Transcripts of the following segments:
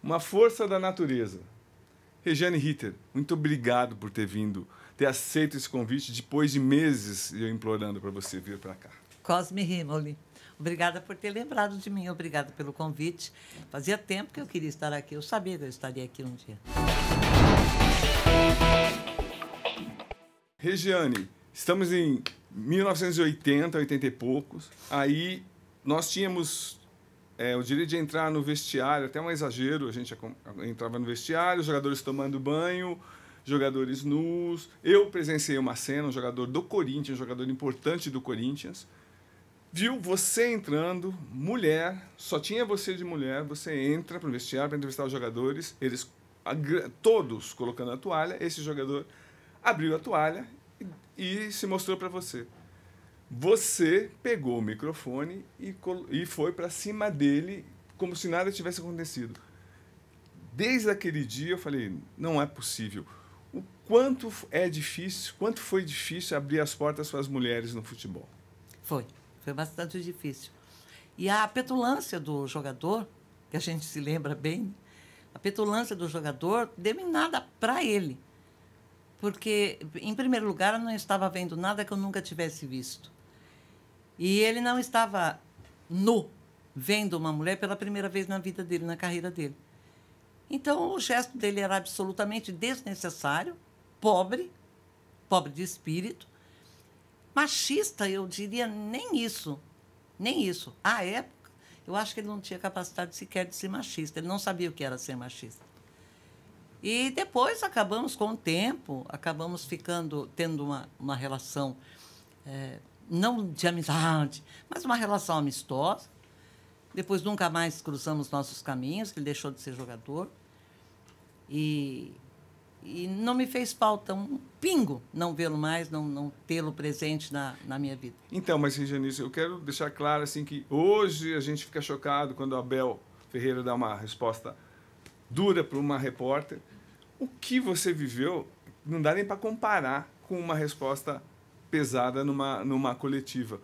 uma força da natureza. Regiane Ritter, muito obrigado por ter vindo, ter aceito esse convite depois de meses eu implorando para você vir para cá. Cosme Rimoli, obrigada por ter lembrado de mim, obrigada pelo convite. Fazia tempo que eu queria estar aqui, eu sabia que eu estaria aqui um dia. Regiane, estamos em 1980, 80 e poucos, aí nós tínhamos o direito de entrar no vestiário, até um exagero, a gente entrava no vestiário, jogadores tomando banho, jogadores nus. Eu presenciei uma cena, um jogador do Corinthians, um jogador importante do Corinthians, viu você entrando, mulher, só tinha você de mulher, você entra para o vestiário para entrevistar os jogadores, eles todos colocando a toalha, esse jogador abriu a toalha e se mostrou para você. Você pegou o microfone e foi para cima dele como se nada tivesse acontecido. Desde aquele dia eu falei, não é possível. O quanto foi difícil abrir as portas para as mulheres no futebol? Foi bastante difícil. E a petulância do jogador, que a gente se lembra bem, a petulância do jogador deu em nada para ele. Porque, em primeiro lugar, eu não estava vendo nada que eu nunca tivesse visto. E ele não estava nu, vendo uma mulher pela primeira vez na vida dele, na carreira dele. Então, o gesto dele era absolutamente desnecessário, pobre de espírito, machista, eu diria, nem isso. À época, eu acho que ele não tinha capacidade sequer de ser machista, ele não sabia o que era ser machista. E depois acabamos, com o tempo, tendo uma relação, não de amizade, mas uma relação amistosa. Depois nunca mais cruzamos nossos caminhos, ele deixou de ser jogador. E não me fez falta um pingo não vê-lo mais, não tê-lo presente na minha vida. Então, mas, Regiane, eu quero deixar claro assim, que hoje a gente fica chocado quando a Abel Ferreira dá uma resposta dura para uma repórter. O que você viveu não dá nem para comparar com uma resposta pesada numa coletiva.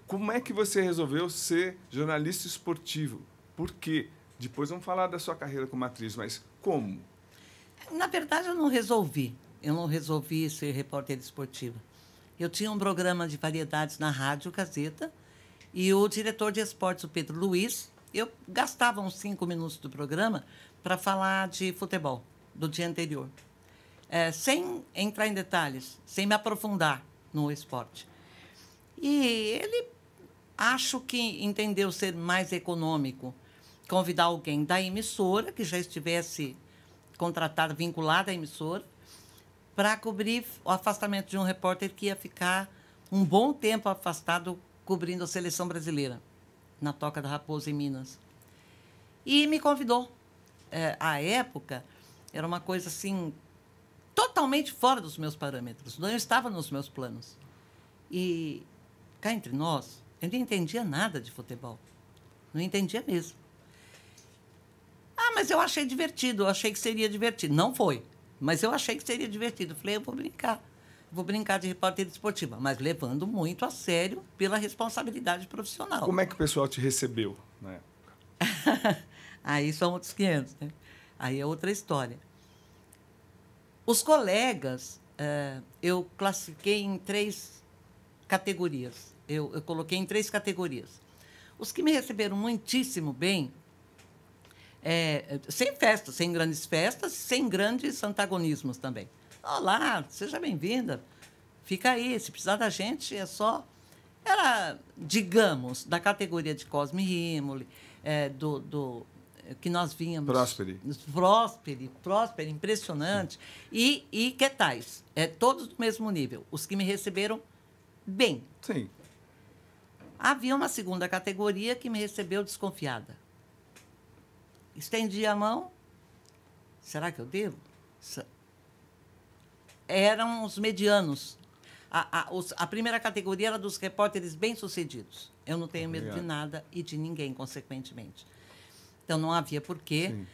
Como é que você resolveu ser jornalista esportivo? Por quê? Depois vamos falar da sua carreira como atriz, mas como? Na verdade, eu não resolvi. Eu não resolvi ser repórter esportiva. Eu tinha um programa de variedades na Rádio Gazeta e o diretor de esportes, o Pedro Luiz, eu gastava uns 5 minutos do programa para falar de futebol do dia anterior, sem entrar em detalhes, sem me aprofundar no esporte. E ele, acho que entendeu ser mais econômico convidar alguém da emissora, que já estivesse contratada, vinculada à emissora, para cobrir o afastamento de um repórter que ia ficar um bom tempo afastado cobrindo a seleção brasileira, na Toca da Raposa, em Minas. E me convidou. À época, era uma coisa assim, totalmente fora dos meus parâmetros, não estava nos meus planos. E, cá entre nós, eu não entendia nada de futebol. Não entendia mesmo. Mas eu achei divertido, eu achei que seria divertido. Não foi, mas eu achei que seria divertido. Falei, eu vou brincar de repórter esportiva, mas levando muito a sério pela responsabilidade profissional. Como é que o pessoal te recebeu na época? Aí são outros 500, né? Aí é outra história. Os colegas, eu classifiquei em 3 categorias. Eu coloquei em 3 categorias. Os que me receberam muitíssimo bem, sem festas, sem grandes festas, sem grandes antagonismos também. Olá, seja bem-vinda. Fica aí, se precisar da gente, é só... Era, digamos, da categoria de Cosme Rimoli, que nós vínhamos... Prósperi, impressionante. E que tais? Todos do mesmo nível. Os que me receberam bem. Sim. Havia uma segunda categoria que me recebeu desconfiada. Estendi a mão. Será que eu devo? Eram os medianos. A primeira categoria era dos repórteres bem-sucedidos. Eu não tenho medo de nada e de ninguém, consequentemente. Então, não havia por que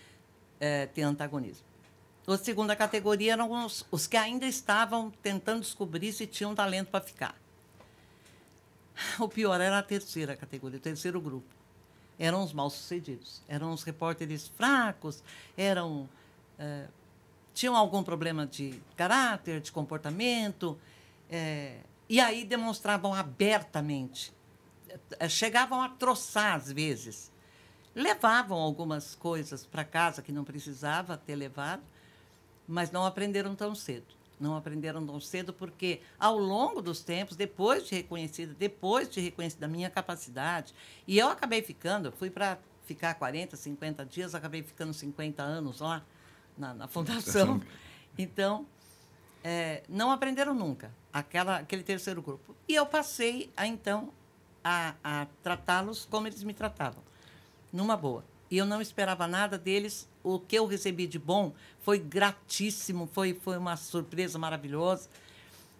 ter antagonismo. A segunda categoria eram os que ainda estavam tentando descobrir se tinham talento para ficar. O pior era a terceira categoria, o terceiro grupo. eram os mal-sucedidos. Eram os repórteres fracos, tinham algum problema de caráter, de comportamento, e aí demonstravam abertamente. Chegavam a troçar, às vezes. Levavam algumas coisas para casa que não precisava ter levado, mas não aprenderam tão cedo. Não aprenderam tão cedo porque, ao longo dos tempos, depois de reconhecida a minha capacidade, e eu acabei ficando, fui para ficar 40, 50 dias, acabei ficando 50 anos lá na fundação. Então, não aprenderam nunca aquele terceiro grupo. E eu passei, então, a tratá-los como eles me tratavam, numa boa. E eu não esperava nada deles. O que eu recebi de bom foi gratíssimo, foi uma surpresa maravilhosa,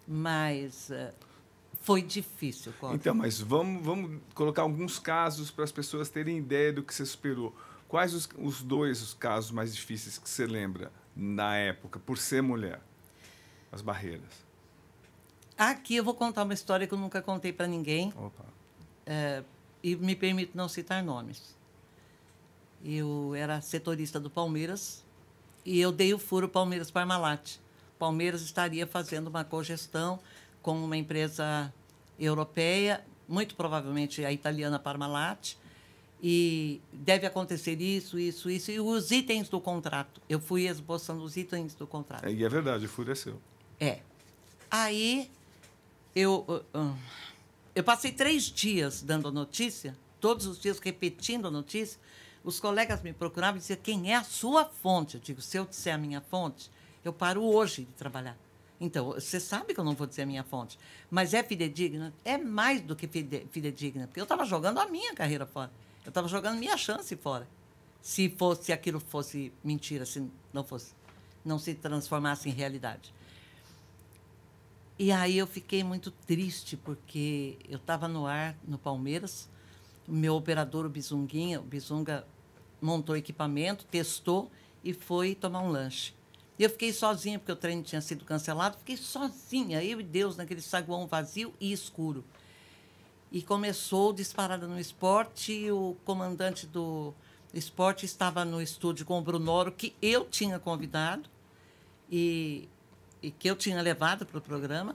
mas foi difícil. Então, mas vamos colocar alguns casos para as pessoas terem ideia do que você superou. Quais os casos mais difíceis que você lembra na época, por ser mulher? As barreiras. Aqui eu vou contar uma história que eu nunca contei para ninguém. Opa. E me permito não citar nomes. Eu era setorista do Palmeiras e eu dei o furo Palmeiras-Parmalat. Palmeiras estaria fazendo uma cogestão com uma empresa europeia, muito provavelmente a italiana Parmalat, e deve acontecer isso, e os itens do contrato. Eu fui esboçando os itens do contrato. E é verdade, o furo é seu. Aí, eu passei 3 dias dando a notícia, todos os dias repetindo a notícia. Os colegas me procuravam e diziam, quem é a sua fonte? Eu digo, se eu disser a minha fonte, eu paro hoje de trabalhar. Então, você sabe que eu não vou dizer a minha fonte, mas é fidedigna? É mais do que fidedigna, porque eu estava jogando a minha carreira fora. Eu estava jogando minha chance fora. Se aquilo fosse mentira, se não se transformasse em realidade. E aí eu fiquei muito triste, porque eu estava no ar, no Palmeiras, o meu operador, o Bizunga, montou equipamento, testou e foi tomar um lanche. E eu fiquei sozinha, porque o treino tinha sido cancelado, fiquei sozinha, eu e Deus, naquele saguão vazio e escuro. E começou disparada no esporte, e o comandante do esporte estava no estúdio com o Brunoro, que eu tinha convidado e que eu tinha levado para o programa,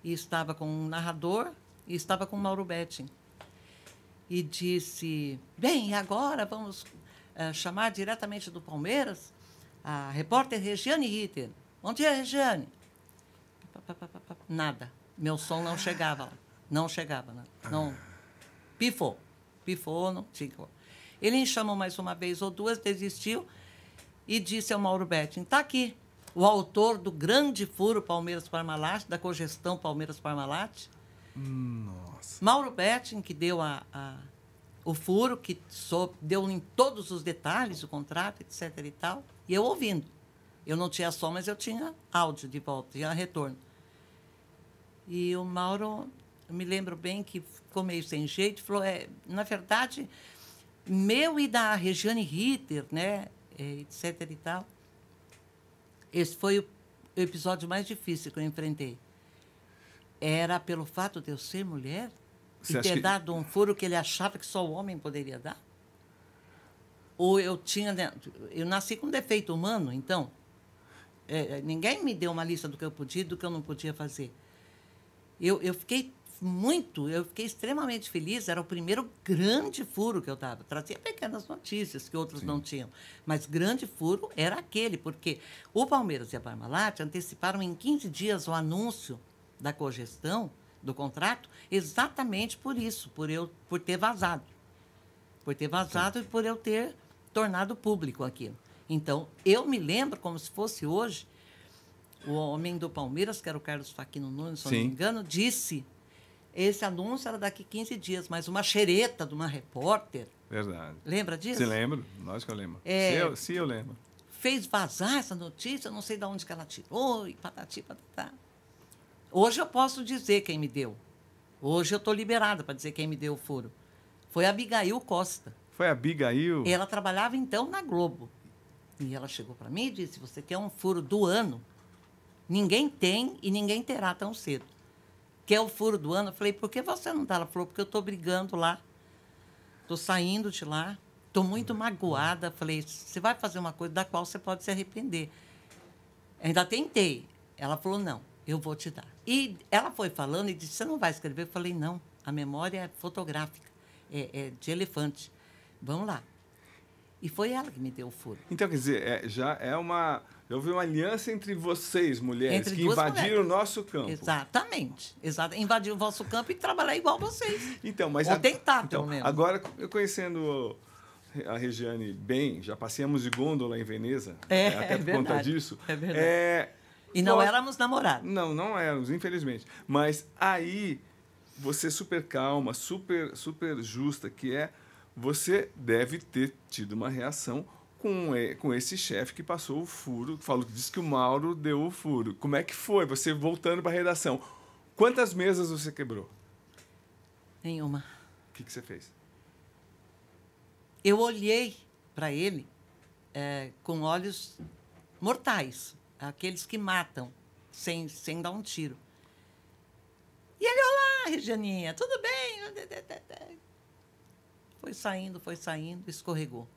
e estava com um narrador e estava com o Mauro Betting. E disse, bem, agora vamos chamar diretamente do Palmeiras a repórter Regiane Ritter. Bom dia, Regiane. Nada. Meu som não chegava lá. Não chegava. Não. Pifou, não tinha. Ele me chamou mais uma vez ou duas, desistiu e disse ao Mauro Betting, está aqui, o autor do grande furo Palmeiras-Parmalat, da cogestão Palmeiras-Parmalat. Nossa. Mauro Betting, que deu o furo, que deu em todos os detalhes o contrato, etc. e tal, e eu ouvindo. Eu não tinha som, mas eu tinha áudio de volta, tinha retorno. E o Mauro, eu me lembro bem que ficou meio sem jeito, falou, na verdade, meu e da Regiane Ritter, né, etc. e tal. Esse foi o episódio mais difícil que eu enfrentei. Era pelo fato de eu ser mulher e ter dado um furo que ele achava que só o homem poderia dar? Ou eu nasci com defeito humano, então? Ninguém me deu uma lista do que eu podia e do que eu não podia fazer. Eu fiquei extremamente feliz. Era o primeiro grande furo que eu dava. Trazia pequenas notícias que outros não tinham. Mas grande furo era aquele, porque o Palmeiras e a Parmalat anteciparam em 15 dias o anúncio da cogestão do contrato, exatamente por isso, por ter vazado. Por ter vazado e por eu ter tornado público aquilo. Então, eu me lembro como se fosse hoje, o homem do Palmeiras, que era o Carlos Faquino Nunes, se não me engano, disse, esse anúncio era daqui 15 dias, mas uma xereta de uma repórter... Verdade. Lembra disso? Se lembro, lógico que eu lembro. Se eu lembro. Fez vazar essa notícia, eu não sei de onde que ela tirou, e patati, patatá. Hoje eu posso dizer quem me deu. Hoje eu estou liberada para dizer quem me deu o furo. Foi a Abigail Costa. Foi a Abigail? Ela trabalhava, então, na Globo. E ela chegou para mim e disse, você quer um furo do ano? Ninguém tem e ninguém terá tão cedo. Quer o furo do ano? Eu falei, por que você não dá? Ela falou, porque eu estou brigando lá. estou saindo de lá, estou muito magoada. Falei, você vai fazer uma coisa da qual você pode se arrepender. Ainda tentei. Ela falou, não, eu vou te dar. E ela foi falando e disse, você não vai escrever? Eu falei, não, a memória é fotográfica, é de elefante. Vamos lá. E foi ela que me deu o furo. Então, quer dizer, houve uma aliança entre vocês, mulheres, Entre que duas invadiram mulheres. o nosso campo. Exatamente. Invadiu o vosso campo e trabalhar igual vocês. Então, mas ou tentar, pelo menos. Agora, eu conhecendo a Regiane bem, já passeamos de gôndola em Veneza, até por conta disso. É verdade. E não éramos namorados. Não éramos, infelizmente. Mas aí, você super calma, super justa, que você deve ter tido uma reação com esse chefe que passou o furo, disse que o Mauro deu o furo. Como é que foi? Você voltando para a redação. Quantas mesas você quebrou? Nenhuma. O que você fez? Eu olhei para ele com olhos mortais, aqueles que matam sem dar um tiro. E ele, olá, Regianinha, tudo bem? Foi saindo, escorregou.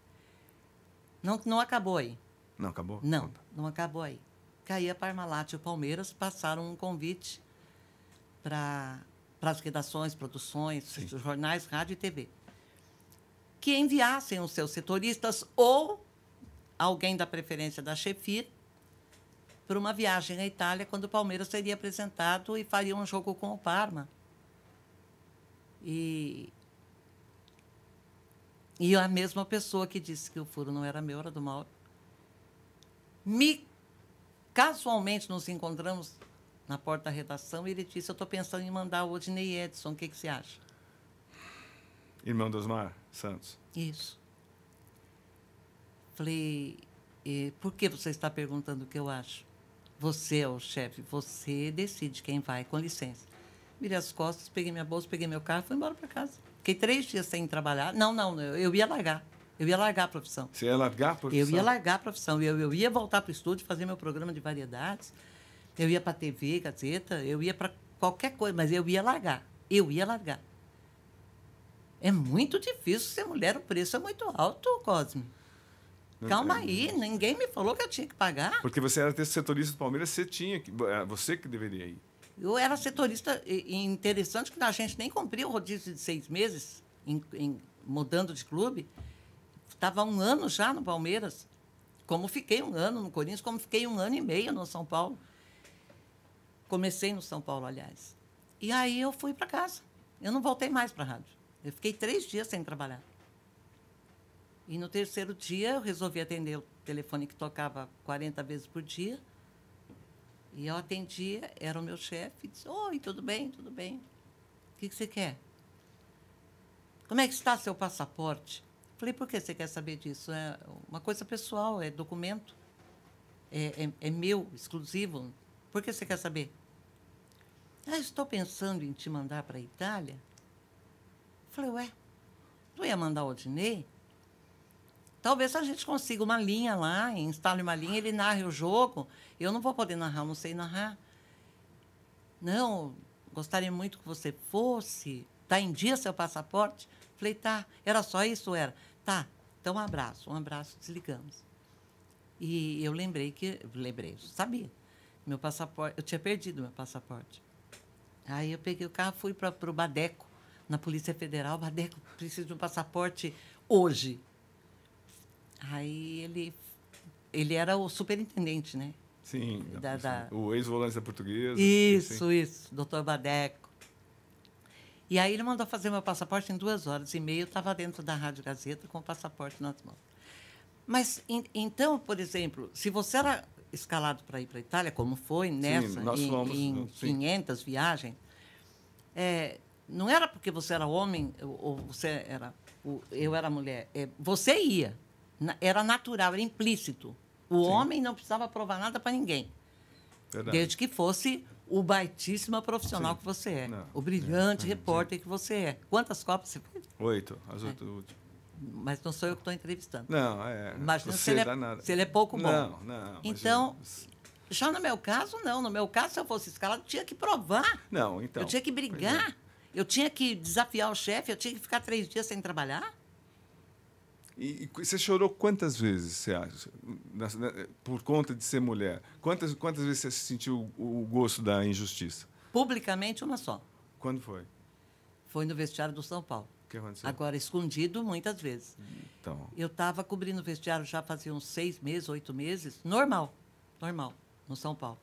Não acabou aí. Não acabou? Não acabou aí. Caí a Parmalat e o Palmeiras passaram um convite para as redações, produções, jornais, rádio e TV, que enviassem os seus setoristas ou alguém da preferência da chefia para uma viagem à Itália, quando o Palmeiras seria apresentado e faria um jogo com o Parma. E a mesma pessoa que disse que o furo não era meu, era do Mauro. Casualmente nos encontramos na porta da redação e ele disse, eu estou pensando em mandar o Odinei Edson, o que você acha? Irmão do Osmar Santos. Isso. Falei, por que você está perguntando o que eu acho? Você é o chefe, você decide quem vai, com licença. Virei as costas, peguei minha bolsa, peguei meu carro e fui embora para casa. Fiquei 3 dias sem trabalhar. Não, eu ia largar. Eu ia largar a profissão. Você ia largar a profissão? Eu ia largar a profissão. Eu ia voltar para o estúdio, fazer meu programa de variedades. Eu ia para a TV, Gazeta, eu ia para qualquer coisa, mas eu ia largar. Eu ia largar. É muito difícil ser mulher, o preço é muito alto, Cosme. Calma aí, ninguém me falou que eu tinha que pagar. Porque você era setorista do Palmeiras, você que deveria ir. Eu era setorista, e interessante que a gente nem cumpria o rodízio de 6 meses, mudando de clube. Estava 1 ano já no Palmeiras, como fiquei 1 ano no Corinthians, como fiquei 1 ano e meio no São Paulo. Comecei no São Paulo, aliás. E aí eu fui para casa. Eu não voltei mais para a rádio. Eu fiquei 3 dias sem trabalhar. E no 3º dia eu resolvi atender o telefone que tocava 40 vezes por dia. E eu atendia, era o meu chefe, e disse, oi, tudo bem, tudo bem. O que você quer? Como é que está seu passaporte? Falei, por que você quer saber disso? É uma coisa pessoal, é documento. É meu, exclusivo. Por que você quer saber? Estou pensando em te mandar para a Itália. Falei, ué, tu ia mandar o Odinei? Talvez a gente consiga uma linha lá, instale uma linha, ele narre o jogo. Eu não vou poder narrar, eu não sei narrar. Não, gostaria muito que você fosse. Está em dia seu passaporte? Falei, tá. Era só isso? Era. Tá, então um abraço, desligamos. E eu lembrei, sabia. Meu passaporte, eu tinha perdido meu passaporte. Aí eu peguei o carro, fui para o Badeco, na Polícia Federal. Badeco, preciso de um passaporte hoje. Aí ele era o superintendente, né? Sim, o ex-volante da Portuguesa. Isso, doutor Badeco. E aí ele mandou fazer meu passaporte em 2h30. Eu estava dentro da Rádio Gazeta com o passaporte nas mãos. Mas, então, por exemplo, se você era escalado para ir para a Itália, como foi nessa, em 500 viagens, não era porque você era homem ou eu era mulher. Você ia. Era natural, era implícito. O homem não precisava provar nada para ninguém. Verdade. Desde que fosse o baitíssimo profissional que você é. Não, o brilhante repórter que você é. Quantas Copas você fez? 8, as 8 últimas. Mas não sou eu que estou entrevistando. Não, Imagina se ele é pouco bom. Não. Então, já no meu caso, não. No meu caso, se eu fosse escalado, eu tinha que provar. Não, então. Eu tinha que brigar. Eu tinha que desafiar o chefe, eu tinha que ficar 3 dias sem trabalhar. E você chorou quantas vezes, você acha? Por conta de ser mulher? Quantas vezes você sentiu o gosto da injustiça? Publicamente, uma só. Quando foi? Foi no vestiário do São Paulo. O que aconteceu? Agora, escondido muitas vezes. Então, Eu estava cobrindo o vestiário já fazia uns 6 meses, 8 meses. Normal, no São Paulo.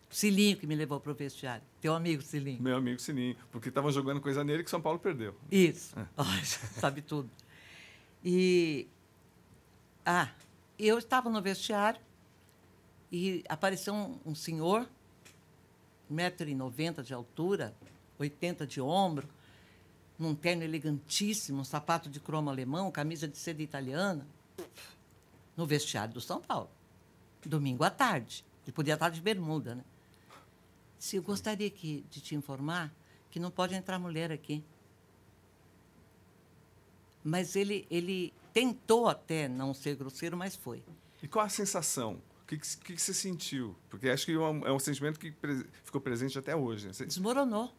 Cilinho que me levou para o vestiário. Teu amigo Cilinho. meu amigo Sininho, porque estavam jogando coisa nele que São Paulo perdeu. Isso. Ai, sabe tudo. E eu estava no vestiário e apareceu um senhor, 1,90 m de altura, 80 de ombro, num terno elegantíssimo, um sapato de cromo alemão, camisa de seda italiana, no vestiário do São Paulo. Domingo à tarde. Ele podia estar de bermuda, né? Se eu gostaria de te informar que não pode entrar mulher aqui. Mas ele tentou até não ser grosseiro, mas foi. E qual a sensação? O que você sentiu? Porque acho que é um sentimento que ficou presente até hoje. Né? Desmoronou.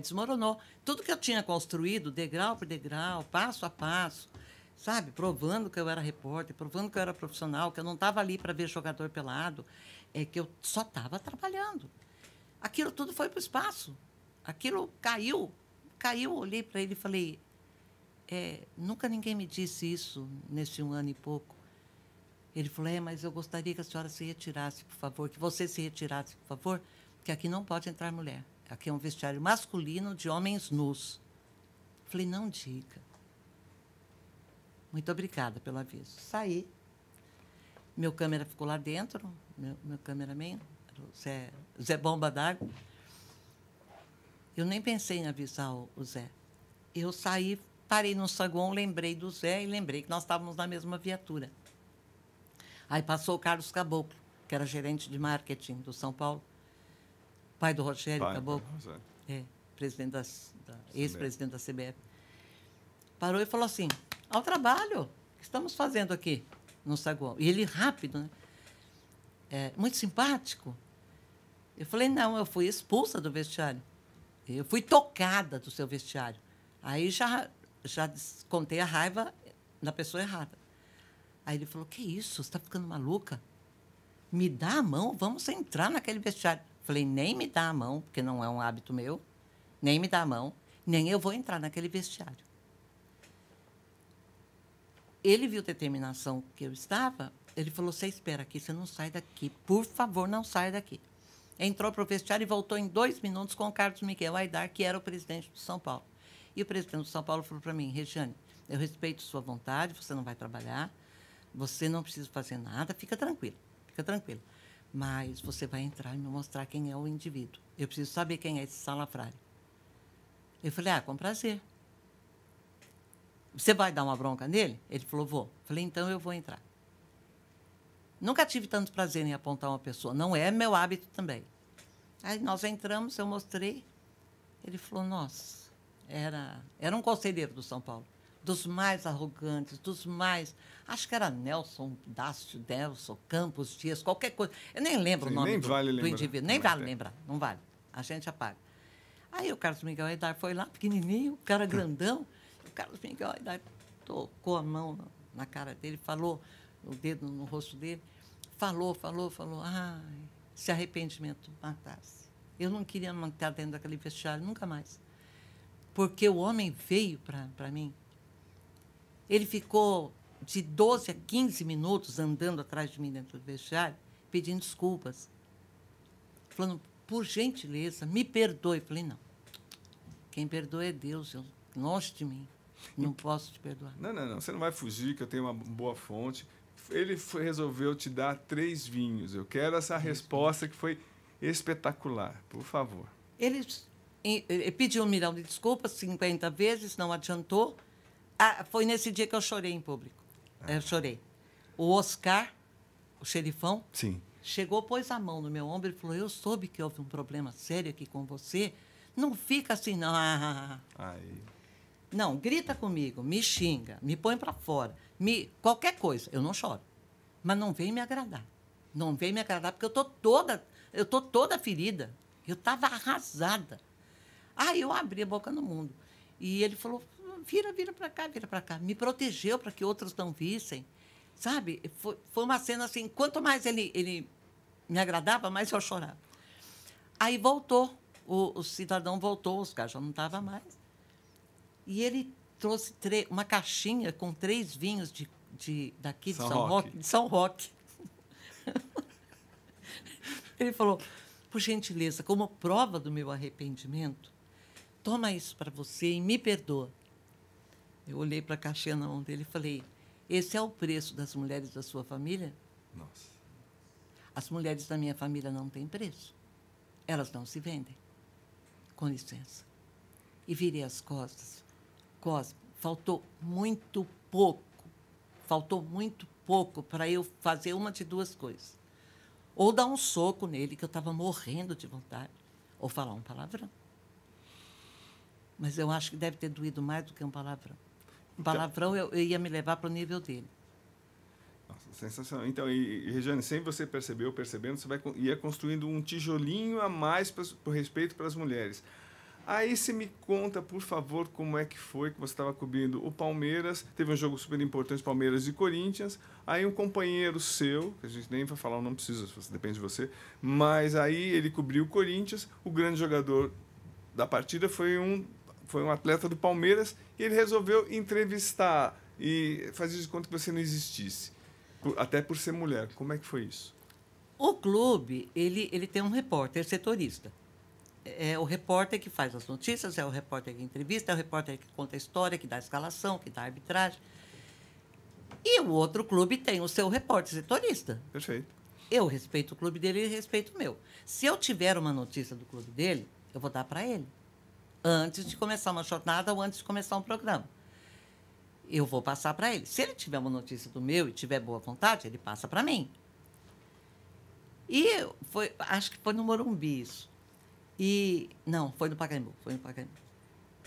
Desmoronou. Tudo que eu tinha construído, degrau por degrau, passo a passo, sabe? Provando que eu era repórter, provando que eu era profissional, que eu não estava ali para ver jogador pelado, que eu só estava trabalhando. Aquilo tudo foi para o espaço. Aquilo caiu. Caiu, olhei para ele e falei, nunca ninguém me disse isso nesse 1 ano e pouco. Ele falou, mas eu gostaria que a senhora se retirasse, por favor, que você se retirasse, por favor, porque aqui não pode entrar mulher. Aqui é um vestiário masculino de homens nus. Falei, não diga. Muito obrigada pelo aviso. Saí. Meu câmera ficou lá dentro, meu cameraman, o Zé Bomba d'Água. Eu nem pensei em avisar o Zé. Eu saí, parei no saguão, lembrei do Zé e lembrei que nós estávamos na mesma viatura. Aí passou o Carlos Caboclo, que era gerente de marketing do São Paulo, pai do Rogério Caboclo, presidente ex-presidente da CBF. Parou e falou assim, ao trabalho, o que estamos fazendo aqui no saguão? E ele rápido, né? Muito simpático. Eu falei, não, eu fui expulsa do vestiário. Eu fui tocada do seu vestiário. Aí já contei a raiva da pessoa errada. Aí ele falou, que isso? Você está ficando maluca? Me dá a mão, vamos entrar naquele vestiário. Falei, nem me dá a mão, porque não é um hábito meu, nem me dá a mão, nem eu vou entrar naquele vestiário. Ele viu a determinação que eu estava, ele falou, você espera aqui, você não sai daqui, por favor, não saia daqui. Entrou para o vestiário e voltou em 2 minutos com o Carlos Miguel Aidar, que era o presidente do São Paulo. E o presidente do São Paulo falou para mim, Regiane, eu respeito sua vontade, você não vai trabalhar, você não precisa fazer nada, fica tranquila. Mas você vai entrar e me mostrar quem é o indivíduo. Eu preciso saber quem é esse salafrário. Eu falei, com prazer. Você vai dar uma bronca nele? Ele falou, vou. Falei, então eu vou entrar. Nunca tive tanto prazer em apontar uma pessoa. Não é meu hábito também. Aí nós entramos, eu mostrei. Ele falou, nossa, era um conselheiro do São Paulo. Dos mais arrogantes, dos mais... Acho que era Nelson Campos Dias, qualquer coisa. Eu nem lembro o nome do indivíduo. Nem vale lembrar, não vale. A gente apaga. Aí o Carlos Miguel Aidar foi lá, pequenininho, o cara grandão. O Carlos Miguel Aidar tocou a mão na cara dele, falou, o dedo no rosto dele, falou. Ai, se arrependimento matasse. Eu não queria manter dentro daquele vestiário, nunca mais. Porque o homem veio para mim. Ele ficou de 12 a 15 minutos andando atrás de mim dentro do vestiário, pedindo desculpas. Falando, por gentileza, me perdoe. Falei, não. Quem perdoa é Deus, longe de mim. Não posso te perdoar. Não. Você não vai fugir, que eu tenho uma boa fonte. Ele resolveu te dar 3 vinhos. Eu quero essa resposta que foi espetacular. Por favor. Ele pediu 1 milhão de desculpas 50 vezes, não adiantou. Foi nesse dia que eu chorei em público. Eu chorei. O Oscar, o xerifão, sim, chegou, pôs a mão no meu ombro e falou, eu soube que houve um problema sério aqui com você. Não fica assim, não. Aí. Não, grita comigo, me xinga, me põe para fora. Qualquer coisa, eu não choro. Mas não vem me agradar. Não vem me agradar, porque eu tô toda ferida. Eu estava arrasada. Aí eu abri a boca no mundo. E ele falou, vira para cá, vira para cá. Me protegeu para que outros não vissem. Sabe? Foi uma cena assim, quanto mais ele me agradava, mais eu chorava. Aí voltou, o cidadão voltou, os caras já não estavam mais. E ele trouxe uma caixinha com 3 vinhos daqui de São Roque. De São Roque. Ele falou, por gentileza, como prova do meu arrependimento, toma isso para você e me perdoa. Eu olhei para a caixinha na mão dele e falei, esse é o preço das mulheres da sua família? Nossa. As mulheres da minha família não têm preço. Elas não se vendem. Com licença. E virei as costas. Cosme, faltou muito pouco para eu fazer uma de 2 coisas. Ou dar um soco nele, que eu estava morrendo de vontade, ou falar um palavrão. Mas eu acho que deve ter doído mais do que um palavrão. Um palavrão eu ia me levar para o nível dele. Nossa, sensacional. Então, Regiane, sem você percebendo, você ia construindo um tijolinho a mais por respeito pelas mulheres. Aí você me conta, por favor, como é que foi que você estava cobrindo o Palmeiras. Teve um jogo super importante, Palmeiras e Corinthians. Aí um companheiro seu, que a gente nem vai falar, não precisa, depende de você, mas aí ele cobriu o Corinthians. O grande jogador da partida foi um atleta do Palmeiras e ele resolveu entrevistar e fazer de conta que você não existisse, até por ser mulher. Como é que foi isso? O clube, ele tem um repórter setorista. É o repórter que faz as notícias, é o repórter que entrevista, é o repórter que conta a história, que dá a escalação, que dá a arbitragem. E o outro clube tem o seu repórter setorista. Perfeito. Eu respeito o clube dele e ele respeita o meu. Se eu tiver uma notícia do clube dele, eu vou dar para ele. Antes de começar uma jornada ou antes de começar um programa. Eu vou passar para ele. Se ele tiver uma notícia do meu e tiver boa vontade, ele passa para mim. E acho que foi no Morumbi isso. Não, foi no Pacaembu.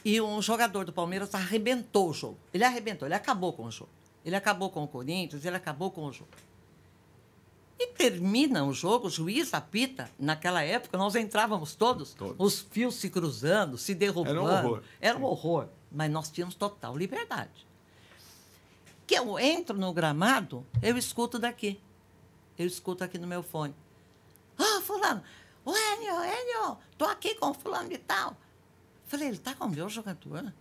E um jogador do Palmeiras arrebentou o jogo. Ele acabou com o jogo. Ele acabou com o Corinthians, ele acabou com o jogo. E termina o jogo, o juiz apita. Naquela época, nós entrávamos todos. Os fios se cruzando, se derrubando. Era um horror. Mas nós tínhamos total liberdade. Que eu entro no gramado, eu escuto daqui. Eu escuto aqui no meu fone. Fulano, ô Enio, tô aqui com o fulano de tal. Falei, ele tá com o meu jogador?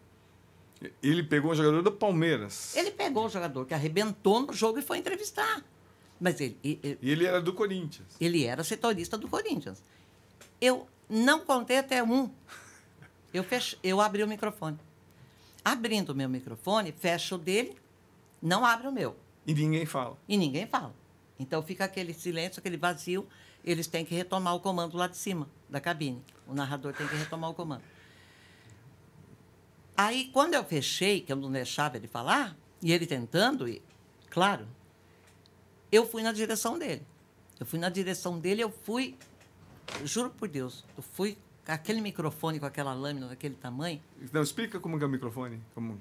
Ele pegou um jogador do Palmeiras. Ele pegou o jogador que arrebentou no jogo e foi entrevistar. Mas ele era do Corinthians. Ele era setorista do Corinthians. Eu não contei até 1. Eu abri o microfone. Abrindo o meu microfone, fecho o dele, não abre o meu. E ninguém fala. Então fica aquele silêncio, aquele vazio. Eles têm que retomar o comando lá de cima, da cabine. O narrador tem que retomar o comando. Aí, quando eu fechei, que eu não deixava ele falar, e ele tentando, claro, eu fui na direção dele. Juro por Deus, eu fui com aquele microfone, com aquela lâmina daquele tamanho. Não, explica como é o microfone, como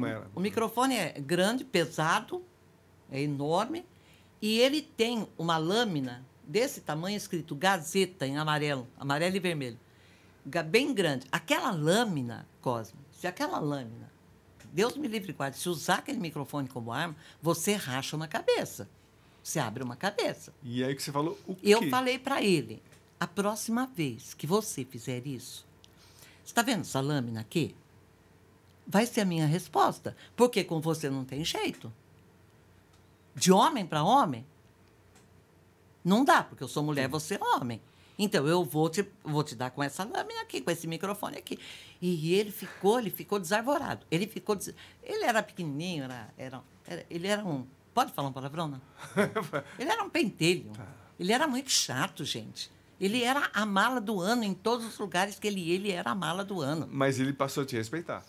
era. O microfone é grande, pesado, é enorme, e ele tem uma lâmina desse tamanho escrito Gazeta em amarelo e vermelho, bem grande. Aquela lâmina, Cosme, se aquela lâmina, Deus me livre e guarde, se usar aquele microfone como arma, você racha uma cabeça. Você abre uma cabeça. E aí que você falou o quê? Eu falei para ele, a próxima vez que você fizer isso, você está vendo essa lâmina aqui? Vai ser a minha resposta, porque com você não tem jeito. De homem para homem, não dá, porque eu sou mulher, você é homem. Então, eu vou te dar com essa lâmina aqui, com esse microfone aqui. E ele ficou desarvorado. Ele era pequenininho, ele era um... Pode falar um palavrão, não? Ele era um pentelho. Ele era muito chato, gente. Ele era a mala do ano em todos os lugares que ele era a mala do ano. Mas ele passou a te respeitar.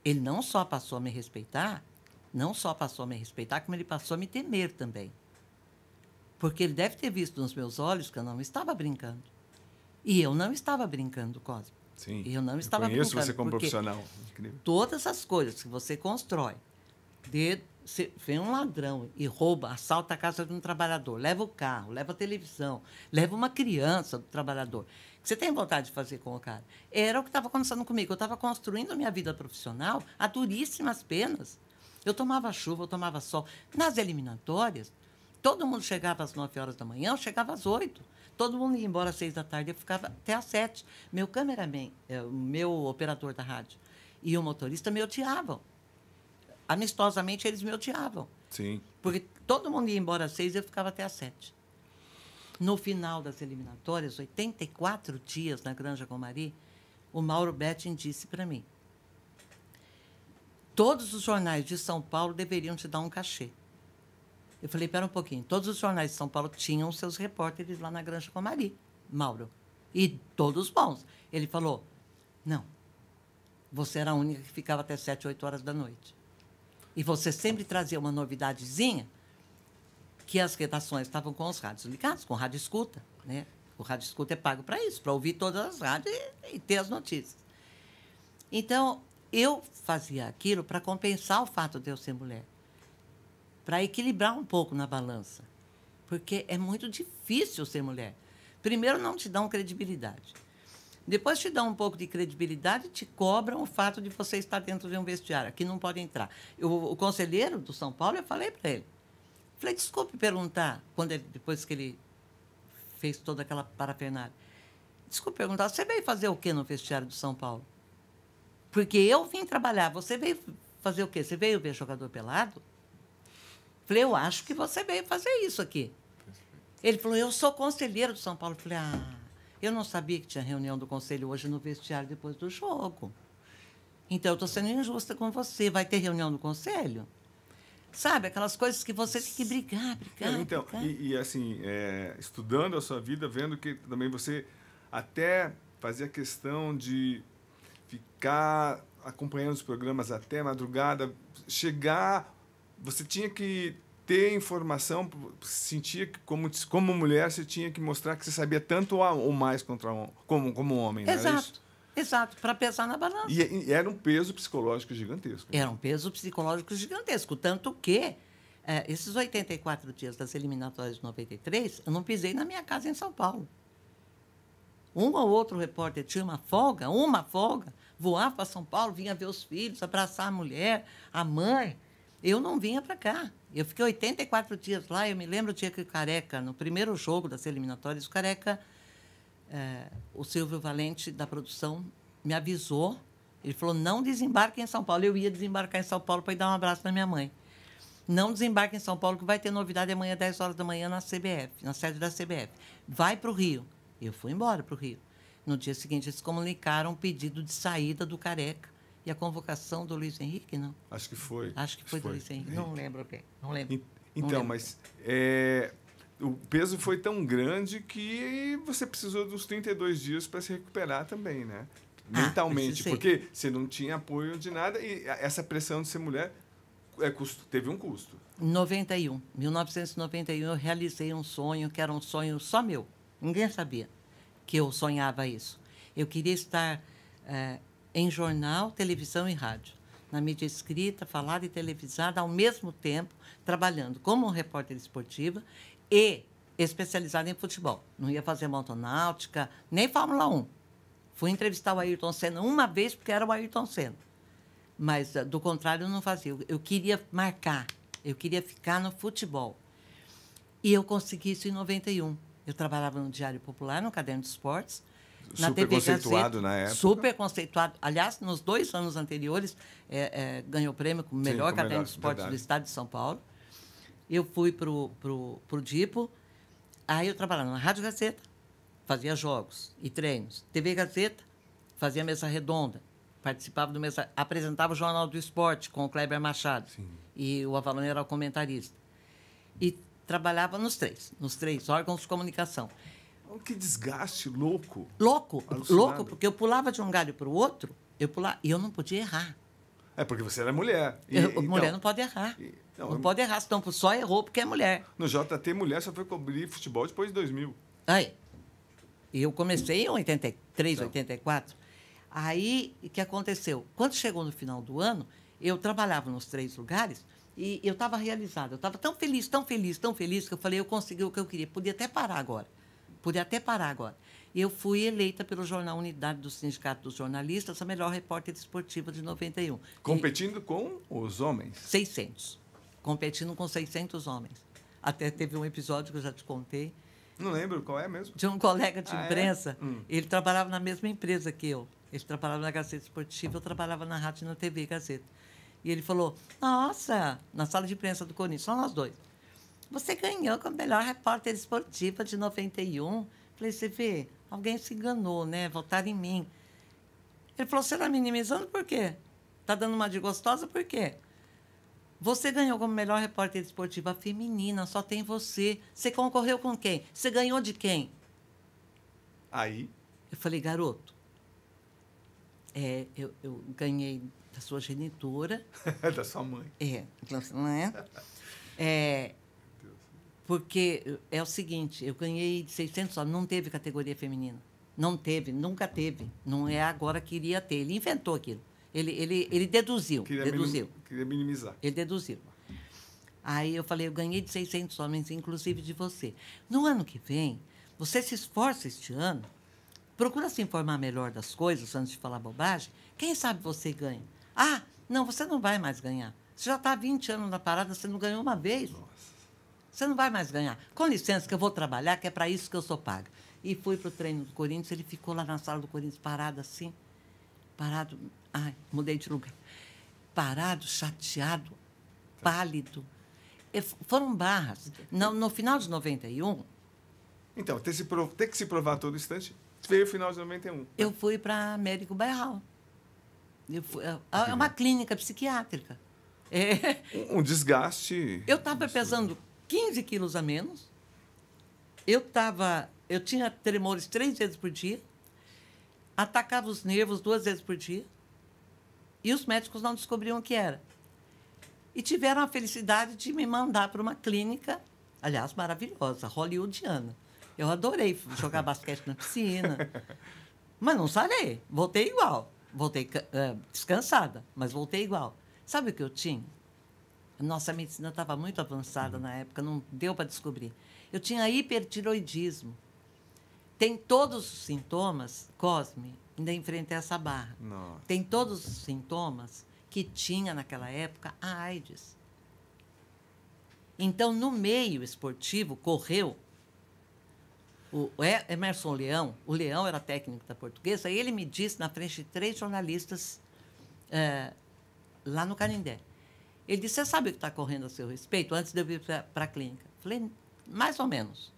Ele não só passou a me respeitar, como ele passou a me temer também. Porque ele deve ter visto nos meus olhos que eu não estava brincando. E eu não estava brincando, Cosme. Sim. Eu não estava brincando. Conheço você como profissional. Incrível. Todas as coisas que você constrói, vem um ladrão e rouba, assalta a casa de um trabalhador, leva o carro, leva a televisão, leva uma criança do trabalhador. Você tem vontade de fazer com o cara? Era o que estava acontecendo comigo. Eu estava construindo a minha vida profissional a duríssimas penas. Eu tomava chuva, eu tomava sol. Nas eliminatórias, todo mundo chegava às 9 horas da manhã, eu chegava às 8. Todo mundo ia embora às 6 da tarde, eu ficava até às 7. Meu cameraman, o meu operador da rádio e o motorista me odiavam. Amistosamente, eles me odiavam. Sim. Porque todo mundo ia embora às 6 e eu ficava até às 7. No final das eliminatórias, 84 dias na Granja Comari, o Mauro Betting disse para mim: todos os jornais de São Paulo deveriam te dar um cachê. Eu falei, espera um pouquinho. Todos os jornais de São Paulo tinham seus repórteres lá na Granja Comari, Mauro. E todos bons. Ele falou, não, você era a única que ficava até 7, 8 horas da noite. E você sempre trazia uma novidadezinha que as redações estavam com os rádios ligados, com rádio escuta, né? O rádio escuta é pago para isso, para ouvir todas as rádios e ter as notícias. Então, eu fazia aquilo para compensar o fato de eu ser mulher, para equilibrar um pouco na balança, porque é muito difícil ser mulher. Primeiro, não te dão credibilidade. Depois te dão um pouco de credibilidade e te cobram o fato de você estar dentro de um vestiário. Aqui não pode entrar. O conselheiro do São Paulo, eu falei para ele. Falei, desculpe perguntar, depois que ele fez toda aquela parafernália. Desculpe perguntar, você veio fazer o quê no vestiário do São Paulo? Porque eu vim trabalhar. Você veio fazer o quê? Você veio ver jogador pelado? Falei, eu acho que você veio fazer isso aqui. Ele falou, eu sou conselheiro do São Paulo. Falei, eu não sabia que tinha reunião do conselho hoje no vestiário depois do jogo. Então, eu estou sendo injusta com você. Vai ter reunião do conselho? Sabe, aquelas coisas que você tem que brigar. Então, brigar. E assim, estudando a sua vida, vendo que também você até fazia questão de ficar acompanhando os programas até madrugada, chegar, você tinha que ter informação, sentia que como mulher você tinha que mostrar que você sabia tanto ou mais como homem, não era isso? Exato, para pesar na balança. E era um peso psicológico gigantesco. Era um peso psicológico gigantesco, tanto que esses 84 dias das eliminatórias de 93, eu não pisei na minha casa em São Paulo. Um ou outro repórter tinha uma folga, voava para São Paulo, vinha ver os filhos, abraçar a mulher, a mãe. Eu não vinha para cá. Eu fiquei 84 dias lá. Eu me lembro o dia que o Careca, no primeiro jogo das eliminatórias, o Careca, o Silvio Valente, da produção, me avisou. Ele falou, não desembarque em São Paulo. Eu ia desembarcar em São Paulo para ir dar um abraço na minha mãe. Não desembarque em São Paulo, que vai ter novidade amanhã, 10 horas da manhã, na CBF, na sede da CBF. Vai para o Rio. Eu fui embora para o Rio. No dia seguinte, eles comunicaram um pedido de saída do Careca. E a convocação do Luiz Henrique, não? Acho que foi. Acho que foi do Luiz Henrique. Não lembro bem. Não lembro. Então, mas o peso foi tão grande que você precisou dos 32 dias para se recuperar também, né? Mentalmente. Porque você não tinha apoio de nada e essa pressão de ser mulher teve um custo. 1991, eu realizei um sonho que era um sonho só meu. Ninguém sabia que eu sonhava isso. Eu queria estar em jornal, televisão e rádio, na mídia escrita, falada e televisada, ao mesmo tempo, trabalhando como repórter esportiva e especializada em futebol. Não ia fazer motonáutica, nem Fórmula 1. Fui entrevistar o Ayrton Senna uma vez, porque era o Ayrton Senna. Mas, do contrário, eu não fazia. Eu queria marcar, eu queria ficar no futebol. E eu consegui isso em 91. Eu trabalhava no Diário Popular, no Caderno de Esportes, na super TV conceituado Gazeta, na época. Super conceituado. Aliás, nos 2 anos anteriores, ganhou prêmio como melhor caderno de esportes do estado de São Paulo. Eu fui para o Dipo. Aí eu trabalhava na Rádio Gazeta, fazia jogos e treinos. TV Gazeta, fazia mesa redonda. Participava do mesa... Apresentava o Jornal do Esporte com o Kleber Machado. Sim. E o Avalone era o comentarista. E trabalhava nos três órgãos de comunicação. Que desgaste louco. Louco, porque eu pulava de um galho para o outro, e eu não podia errar. Porque você era mulher. Mulher não pode errar. Não pode errar, senão só errou porque é mulher. No JT, mulher só foi cobrir futebol depois de 2000. Aí, eu comecei em 83, 84. Aí, o que aconteceu? Quando chegou no final do ano, eu trabalhava nos 3 lugares e eu estava realizada. Eu estava tão feliz, que eu falei, eu consegui o que eu queria. Podia até parar agora. Eu fui eleita pelo jornal Unidade do Sindicato dos Jornalistas a melhor repórter esportiva de 91. Competindo com os homens? 600. Competindo com 600 homens. Até teve um episódio que eu já te contei. Não lembro qual é mesmo. De um colega de imprensa. É? Ele trabalhava na mesma empresa que eu. Ele trabalhava na Gazeta Esportiva, eu trabalhava na rádio e na TV Gazeta. E ele falou, nossa, na sala de imprensa do Corinthians, só nós dois. Você ganhou como melhor repórter esportiva de 91. Falei, você vê, alguém se enganou, né? Votaram em mim. Ele falou, você está minimizando por quê? Está dando uma de gostosa por quê? Você ganhou como melhor repórter esportiva feminina, só tem você. Você concorreu com quem? Você ganhou de quem? Aí? Eu falei, garoto, eu ganhei da sua genitora. Da sua mãe. Não é? Porque é o seguinte, eu ganhei de 600 homens, não teve categoria feminina. Não teve, nunca teve. Não é agora que iria ter. Ele inventou aquilo. Ele deduziu. Queria minimizar. Ele deduziu. Aí eu falei, eu ganhei de 600 homens, inclusive de você. No ano que vem, você se esforça este ano, procura se informar melhor das coisas antes de falar bobagem, quem sabe você ganha. Ah, não, você não vai mais ganhar. Você já está há 20 anos na parada, você não ganhou uma vez. Nossa. Você não vai mais ganhar. Com licença, que eu vou trabalhar, que é para isso que eu sou paga. E fui para o treino do Corinthians, ele ficou lá na sala do Corinthians parado assim, parado, ai, mudei de lugar, parado, chateado, pálido. Foram barras. No final de 91... Então, ter que se provar a todo instante, veio o final de 91. Eu fui para Américo Bairral. É uma clínica psiquiátrica. Um desgaste... Eu estava pesando 15 quilos a menos. Eu tinha tremores 3 vezes por dia. Atacava os nervos 2 vezes por dia. E os médicos não descobriam o que era. E tiveram a felicidade de me mandar para uma clínica, aliás, maravilhosa, hollywoodiana. Eu adorei jogar basquete na piscina. Mas não sarei. Voltei igual. Voltei descansada, mas voltei igual. Sabe o que eu tinha? Nossa, a medicina estava muito avançada na época, não deu para descobrir. Eu tinha hipertiroidismo. Tem todos os sintomas, Cosme, ainda enfrentei essa barra. Nossa. Tem todos os sintomas que tinha naquela época a AIDS. Então, no meio esportivo, correu o Emerson Leão. O Leão era técnico da Portuguesa, e ele me disse, na frente de 3 jornalistas, lá no Canindé. Ele disse, você sabe o que está correndo a seu respeito? Antes de eu vir para a clínica. Falei, mais ou menos.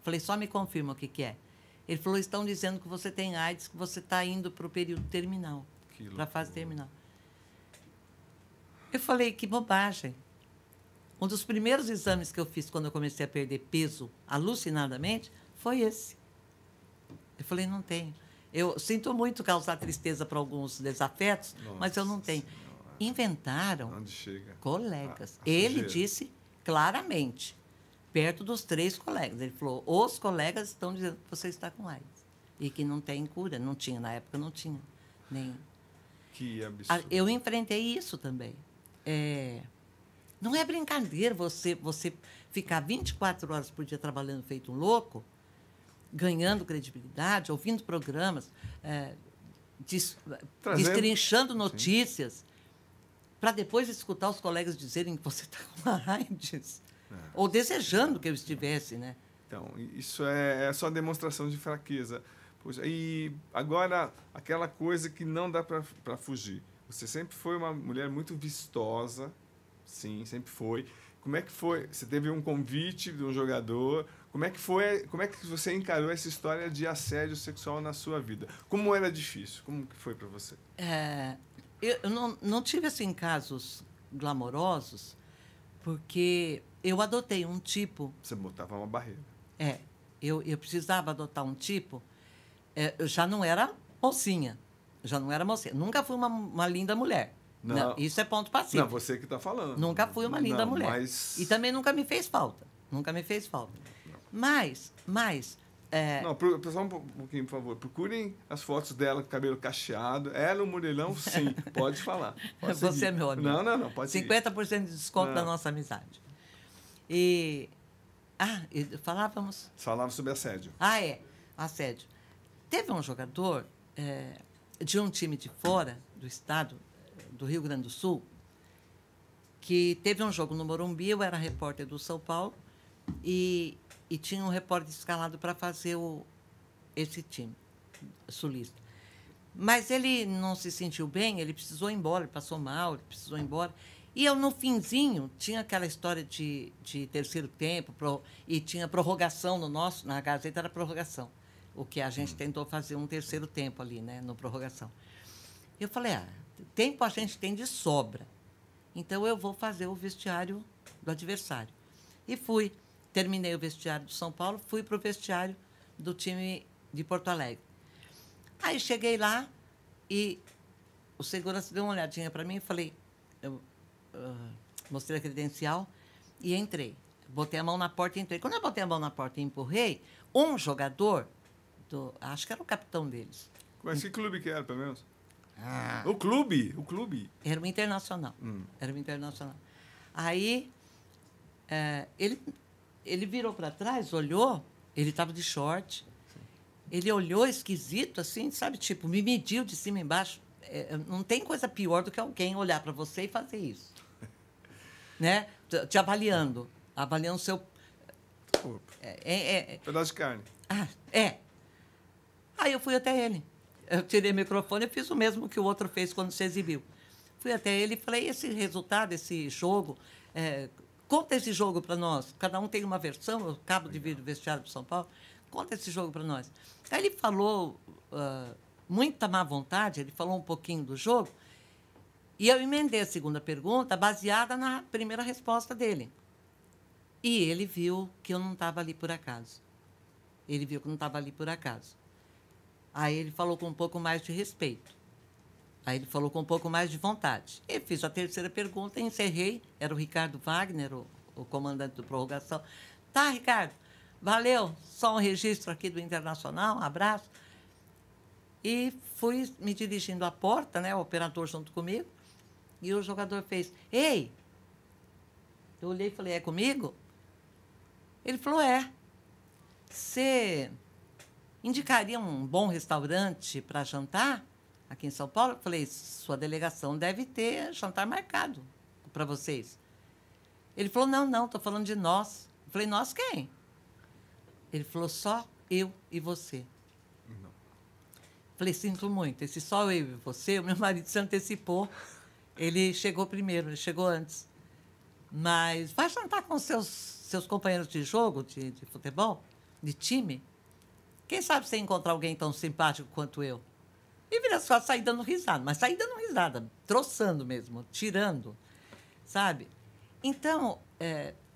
Falei, só me confirma o que é. Ele falou, estão dizendo que você tem AIDS, que você está indo para o período terminal, para a fase terminal. Eu falei, que bobagem. Um dos primeiros exames que eu fiz quando eu comecei a perder peso alucinadamente foi esse. Eu falei, não tenho. Eu sinto muito causar tristeza para alguns desafetos, mas eu não tenho. Senhora. Inventaram Onde chega? colegas. Ele disse claramente, perto dos 3 colegas. Ele falou, os colegas estão dizendo que você está com AIDS e que não tem cura. Não tinha, na época não tinha. Que absurdo. Eu enfrentei isso também. Não é brincadeira você ficar 24 horas por dia trabalhando feito um louco, ganhando credibilidade, ouvindo programas, destrinchando notícias, para depois escutar os colegas dizerem que você está com a AIDS. Ou desejando que eu estivesse, né? Então, isso é só demonstração de fraqueza. Poxa, e agora, aquela coisa que não dá para fugir. Você sempre foi uma mulher muito vistosa, sim, sempre foi. Como é que foi? Você teve um convite de um jogador. Como é que foi? Como é que você encarou essa história de assédio sexual na sua vida? Como era difícil? Como que foi para você? Eu não tive assim casos glamourosos, porque eu adotei um tipo. Você botava uma barreira. Eu precisava adotar um tipo. Eu já não era mocinha. Nunca fui uma linda mulher. Não, isso é ponto pacífico. Não, você que está falando. Nunca fui uma linda mulher. Mas... E também nunca me fez falta. Nunca me fez falta. Não. Mas... Não, só um pouquinho, por favor. Procurem as fotos dela com o cabelo cacheado. Ela, o Murelão, sim. Pode falar. Pode você seguir. é meu amigo. Não, pode seguir. 50% de desconto da nossa amizade. Falávamos... Falava sobre assédio. Assédio. Teve um jogador de um time de fora do estado, do Rio Grande do Sul, que teve um jogo no Morumbi, eu era repórter do São Paulo, e tinha um repórter escalado para fazer esse time sulista. Mas ele não se sentiu bem, ele precisou ir embora, ele passou mal, ele precisou ir embora. E eu, no finzinho, tinha aquela história de terceiro tempo, e tinha prorrogação na Gazeta era prorrogação, o que a gente tentou fazer um terceiro tempo ali, né, no prorrogação. Eu falei, tempo a gente tem de sobra, então eu vou fazer o vestiário do adversário. E fui, terminei o vestiário do São Paulo, fui para o vestiário do time de Porto Alegre. Aí cheguei lá e o segurança deu uma olhadinha para mim e falei, mostrei a credencial e entrei. Botei a mão na porta e entrei. Quando eu botei a mão na porta e empurrei, um jogador, acho que era o capitão deles. Mas que clube que era, pelo menos? O clube. Era o Internacional. Era o Internacional. Aí, ele virou para trás, olhou, ele estava de short, ele olhou esquisito, assim, sabe? Tipo, me mediu de cima e embaixo. Não tem coisa pior do que alguém olhar para você e fazer isso. Né? Te avaliando o seu... Pedaço de carne. Aí eu fui até ele. Eu tirei o microfone e fiz o mesmo que o outro fez quando se exibiu. Fui até ele e falei, esse resultado, esse jogo, conta esse jogo para nós. Cada um tem uma versão, eu acabo de vir do vestiário de São Paulo, conta esse jogo para nós. Aí ele falou, muita má vontade, ele falou um pouquinho do jogo, e eu emendei a segunda pergunta baseada na primeira resposta dele. E ele viu que eu não estava ali por acaso. Aí ele falou com um pouco mais de respeito. Aí ele falou com um pouco mais de vontade. Eu fiz a terceira pergunta e encerrei. Era o Ricardo Wagner, o comandante do prorrogação. Tá, Ricardo, valeu. Só um registro aqui do Internacional, um abraço. E fui me dirigindo à porta, né, o operador junto comigo, e o jogador fez, ei! Eu olhei e falei, é comigo? Ele falou, Você indicaria um bom restaurante para jantar aqui em São Paulo? Eu falei, sua delegação deve ter jantar marcado para vocês. Ele falou, não, estou falando de nós. Eu falei, nós quem? Ele falou, só eu e você. Não. Falei, sinto muito, esse só eu e você, o meu marido se antecipou. Ele chegou primeiro, ele chegou antes. Mas vai jantar com seus companheiros de jogo, de futebol, de time? Quem sabe você encontrar alguém tão simpático quanto eu? E vira só sair dando risada, mas sair dando risada, troçando mesmo, tirando, sabe? Então,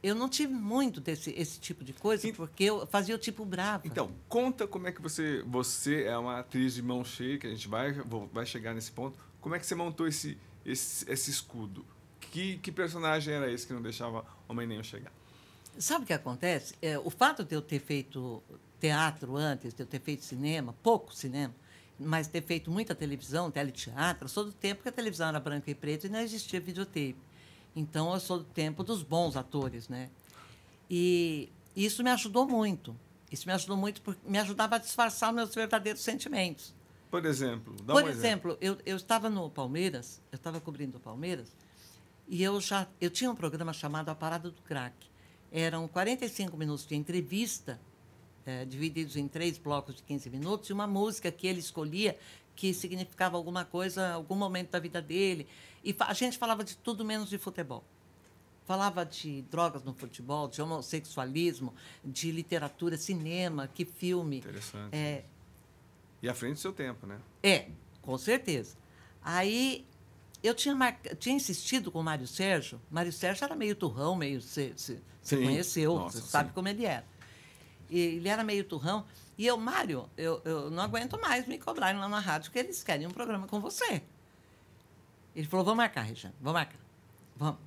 eu não tive muito esse tipo de coisa, porque eu fazia o tipo bravo. Então, conta como é que você é uma atriz de mão cheia, que a gente vai chegar nesse ponto. Como é que você montou esse escudo? Que personagem era esse que não deixava Homem Nenhum chegar? Sabe o que acontece? O fato de eu ter feito teatro antes, de eu ter feito cinema, pouco cinema, mas ter feito muita televisão, teleteatro, eu sou do tempo que a televisão era branca e preta e não existia videotape. Então, eu sou do tempo dos bons atores, né? E isso me ajudou muito. Porque me ajudava a disfarçar meus verdadeiros sentimentos. Por exemplo, Por exemplo, eu estava no Palmeiras, eu estava cobrindo o Palmeiras, e eu tinha um programa chamado A Parada do Craque. Eram 45 minutos de entrevista, divididos em 3 blocos de 15 minutos, e uma música que ele escolhia que significava alguma coisa, algum momento da vida dele. E a gente falava de tudo menos de futebol. Falava de drogas no futebol, de homossexualismo, de literatura, cinema, que filme. Interessante. E à frente do seu tempo, né? Com certeza. Aí eu tinha insistido com o Mário Sérgio. Mário Sérgio era meio turrão, você conheceu, você sabe como ele era. E ele era meio turrão. E eu, Mário, eu não aguento mais me cobrarem lá na rádio, porque eles querem um programa com você. Ele falou, vamos marcar, Regiane, vamos marcar.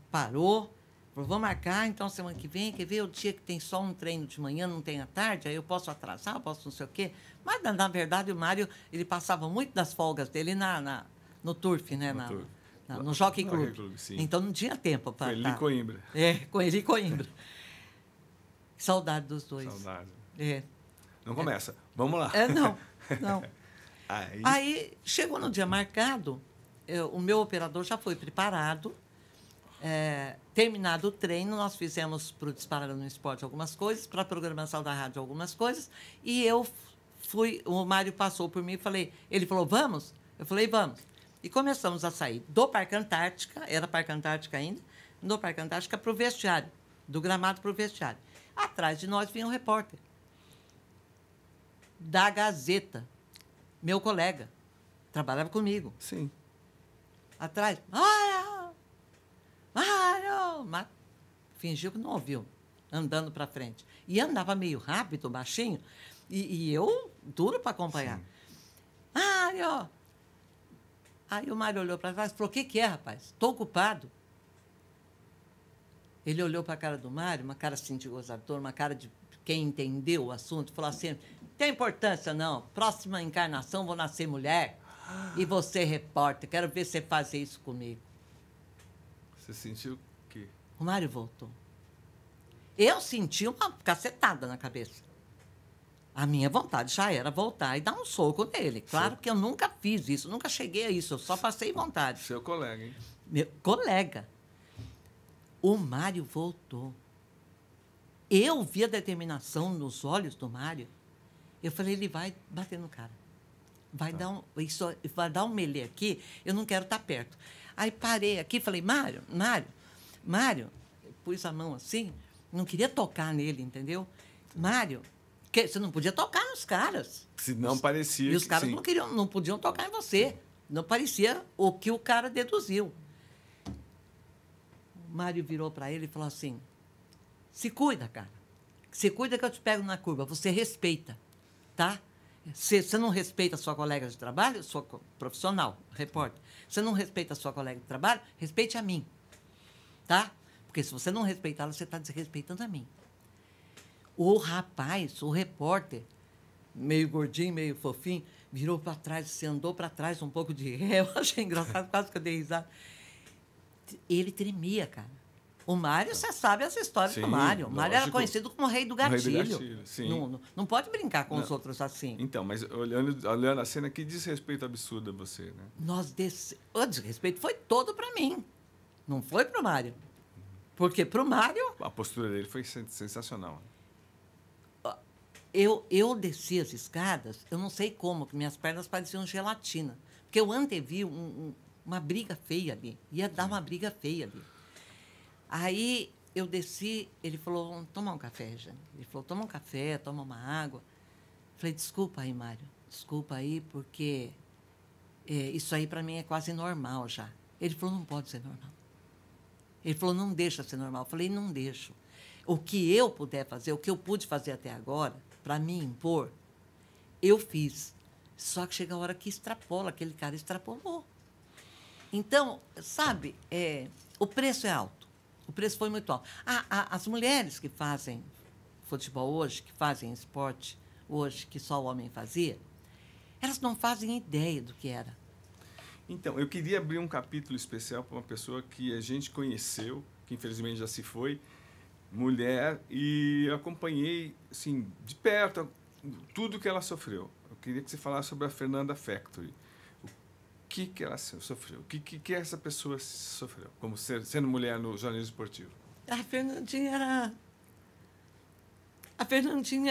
Parou, falou, vamos marcar, então semana que vem, quer ver o dia que tem só um treino de manhã, não tem à tarde, aí eu posso atrasar, eu posso não sei o quê. Mas, na verdade, o Mário, ele passava muito das folgas dele no Turf, né? No Jockey Club. Então, não tinha tempo para... Com ele e Coimbra. Com ele e Coimbra. Saudade dos dois. Saudade. Não começa. Vamos lá. Não, não. Aí, Aí, chegou no dia marcado, o meu operador já foi preparado. Terminado o treino, nós fizemos para o Disparado no Esporte algumas coisas, para a programação da rádio algumas coisas, e eu fui, o Mário passou por mim e falei, ele falou, vamos? Eu falei, vamos. E começamos a sair do Parque Antártica, era Parque Antártica ainda, do Parque Antártica para o vestiário, do gramado para o vestiário. Atrás de nós vinha um repórter da Gazeta, meu colega, trabalhava comigo. sim. Atrás, Mário! Mário! Fingiu que não ouviu, andando para frente. E andava meio rápido, baixinho, e eu duro para acompanhar. Sim. Mário! Aí o Mário olhou para trás e falou, o que é, rapaz? Estou ocupado. Ele olhou para a cara do Mário, uma cara assim de gozador, uma cara de quem entendeu o assunto, falou assim, não tem importância não, próxima encarnação vou nascer mulher e você repórter, quero ver você fazer isso comigo. Você sentiu o quê? O Mário voltou. Eu senti uma cacetada na cabeça. A minha vontade já era voltar e dar um soco nele. Claro que eu nunca fiz isso, nunca cheguei a isso, eu só passei vontade. Seu colega, hein? Meu colega. O Mário voltou. Eu vi a determinação nos olhos do Mário. Eu falei, ele vai bater no cara. Vai dar um melê aqui, eu não quero estar perto. Aí parei aqui e falei, Mário, pus a mão assim, não queria tocar nele, entendeu? Mário, você não podia tocar nos caras. Se não parecia. E os caras não podiam tocar em você. Não parecia o que o cara deduziu. O Mário virou para ele e falou assim, se cuida, cara. Se cuida que eu te pego na curva. Você respeita, tá? Você não respeita a sua colega de trabalho, sua profissional, repórter. Você não respeita a sua colega de trabalho, respeite a mim, tá? Porque se você não respeitá-la, você está desrespeitando a mim. O rapaz, o repórter, meio gordinho, meio fofinho, virou para trás, se andou para trás um pouco de ré. Eu achei engraçado, quase que eu dei risada. Ele tremia, cara. O Mário, você sabe essa história do Mário. O Mário era conhecido como o rei do gatilho. Rei do gatilho, sim. Não pode brincar com os outros assim. Então, mas olhando a cena, que desrespeito absurdo a você, né? O desrespeito foi todo para mim. Não foi para o Mário. Porque para o Mário... A postura dele foi sensacional. Eu desci as escadas, eu não sei como, que minhas pernas pareciam gelatina. Porque eu antevi uma briga feia ali. Ia dar uma briga feia ali. Aí eu desci, ele falou, vamos tomar um café, Jane. Ele falou, toma um café, toma uma água. Falei, desculpa aí, Mário. Desculpa aí, porque isso aí para mim é quase normal já. Ele falou, não pode ser normal. Ele falou, não deixa ser normal. Eu falei, não deixo. O que eu puder fazer, o que eu pude fazer até agora, para me impor, eu fiz. Só que chega a hora que extrapola, aquele cara extrapolou. Então, sabe, o preço é alto. O preço foi muito alto. As mulheres que fazem futebol hoje, que fazem esporte hoje, que só o homem fazia, elas não fazem ideia do que era. Então, eu queria abrir um capítulo especial para uma pessoa que a gente conheceu, que infelizmente já se foi, mulher, e acompanhei, assim, de perto, tudo que ela sofreu. Eu queria que você falasse sobre a Fernanda Factory. O que ela sofreu? O que essa pessoa sofreu, como sendo mulher no jornalismo esportivo? A Fernandinha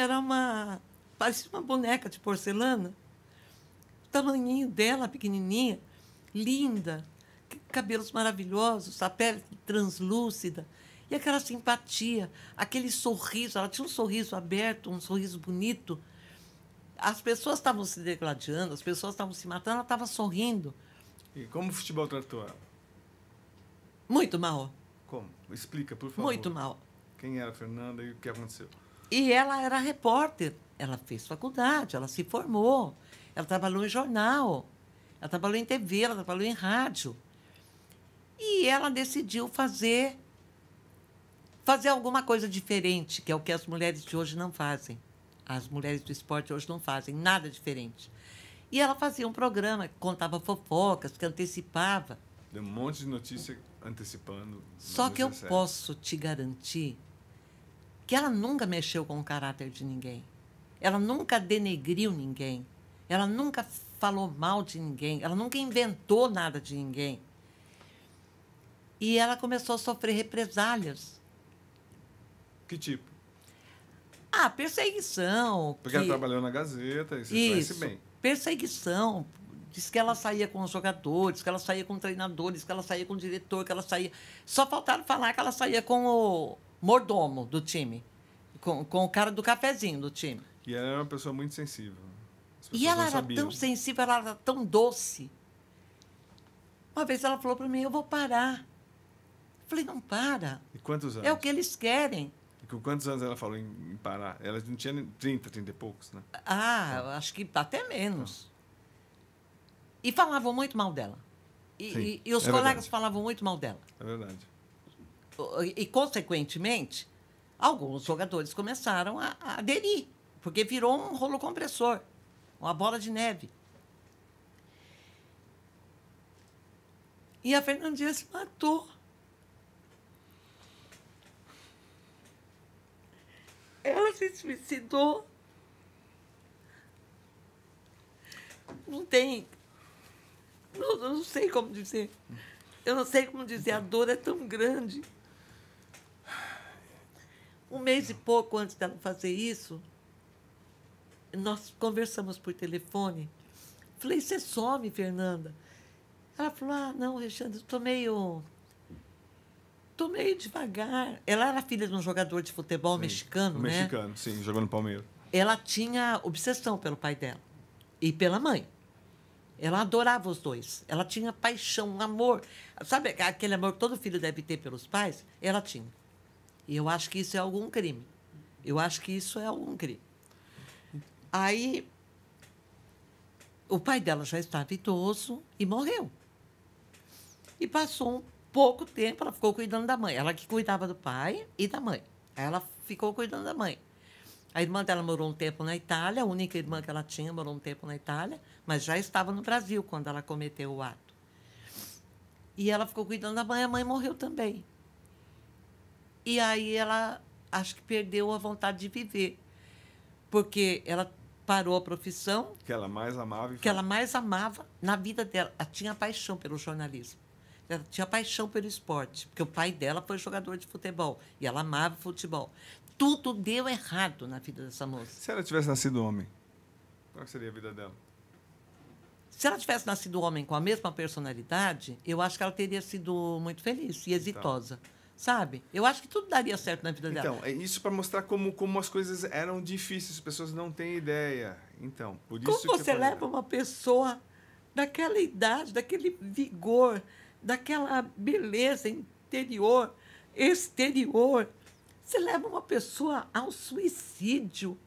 era parecia uma boneca de porcelana. O tamanhinho dela, pequenininha, linda, cabelos maravilhosos, a pele translúcida. E aquela simpatia, aquele sorriso. Ela tinha um sorriso aberto, um sorriso bonito. As pessoas estavam se degladiando, as pessoas estavam se matando, ela estava sorrindo. E como o futebol tratou ela? Muito mal. Como? Explica, por favor. Muito mal. Quem era a Fernanda e o que aconteceu? E ela era repórter. Ela fez faculdade, ela se formou. Ela trabalhou em jornal, ela trabalhou em TV, ela trabalhou em rádio. E ela decidiu fazer alguma coisa diferente, que é o que as mulheres de hoje não fazem. As mulheres do esporte hoje não fazem nada diferente. E ela fazia um programa que contava fofocas, que antecipava. Deu um monte de notícia antecipando. Só que eu posso te garantir que ela nunca mexeu com o caráter de ninguém. Ela nunca denegriu ninguém. Ela nunca falou mal de ninguém. Ela nunca inventou nada de ninguém. E ela começou a sofrer represálias. Que tipo? Ah, perseguição. Porque ela trabalhou na Gazeta, e você conhece bem. Perseguição. Diz que ela saía com os jogadores, que ela saía com treinadores, que ela saía com o diretor, que ela saía... Só faltaram falar que ela saía com o mordomo do time, com o cara do cafezinho do time. E ela era uma pessoa muito sensível. E ela era tão sensível, ela era tão doce. Uma vez ela falou para mim, eu vou parar. Eu falei, não para. E quantos anos? É o que eles querem. E com quantos anos ela falou em parar? Ela não tinha 30 e poucos, né? Ah, eu acho que até menos. E falavam muito mal dela. E os colegas verdade. Falavam muito mal dela. É verdade. E, consequentemente, alguns jogadores começaram a aderir, porque virou um rolo compressor, uma bola de neve. E a Fernandinha se matou. Ela se suicidou. Não tem... Não sei como dizer. Eu não sei como dizer. A dor é tão grande. Um mês e pouco antes dela fazer isso, nós conversamos por telefone. Falei, você some, Fernanda? Ela falou, ah, não, Alexandre, estou meio devagar. Ela era filha de um jogador de futebol mexicano, né? Mexicano, sim, jogou no Palmeiras. Ela tinha obsessão pelo pai dela e pela mãe. Ela adorava os dois. Ela tinha paixão, um amor. Sabe aquele amor que todo filho deve ter pelos pais? Ela tinha. E eu acho que isso é algum crime. Eu acho que isso é algum crime. Aí, o pai dela já estava idoso e morreu. E passou um pouco tempo, ela ficou cuidando da mãe. Ela que cuidava do pai e da mãe. Aí ela ficou cuidando da mãe. A irmã dela morou um tempo na Itália, a única irmã que ela tinha morou um tempo na Itália, mas já estava no Brasil quando ela cometeu o ato. E ela ficou cuidando da mãe, a mãe morreu também. E aí ela, acho que perdeu a vontade de viver, porque ela parou a profissão... Que ela mais amava. Que ela mais amava na vida dela. Ela tinha paixão pelo jornalismo. Ela tinha paixão pelo esporte, porque o pai dela foi jogador de futebol, e ela amava futebol. Tudo deu errado na vida dessa moça. Se ela tivesse nascido homem, qual seria a vida dela? Se ela tivesse nascido homem com a mesma personalidade, eu acho que ela teria sido muito feliz e exitosa. Então. Sabe? Eu acho que tudo daria certo na vida dela. Então, é isso para mostrar como as coisas eram difíceis, as pessoas não têm ideia. Então, por isso como você leva uma pessoa daquela idade, daquele vigor, daquela beleza interior, exterior, você leva uma pessoa ao suicídio.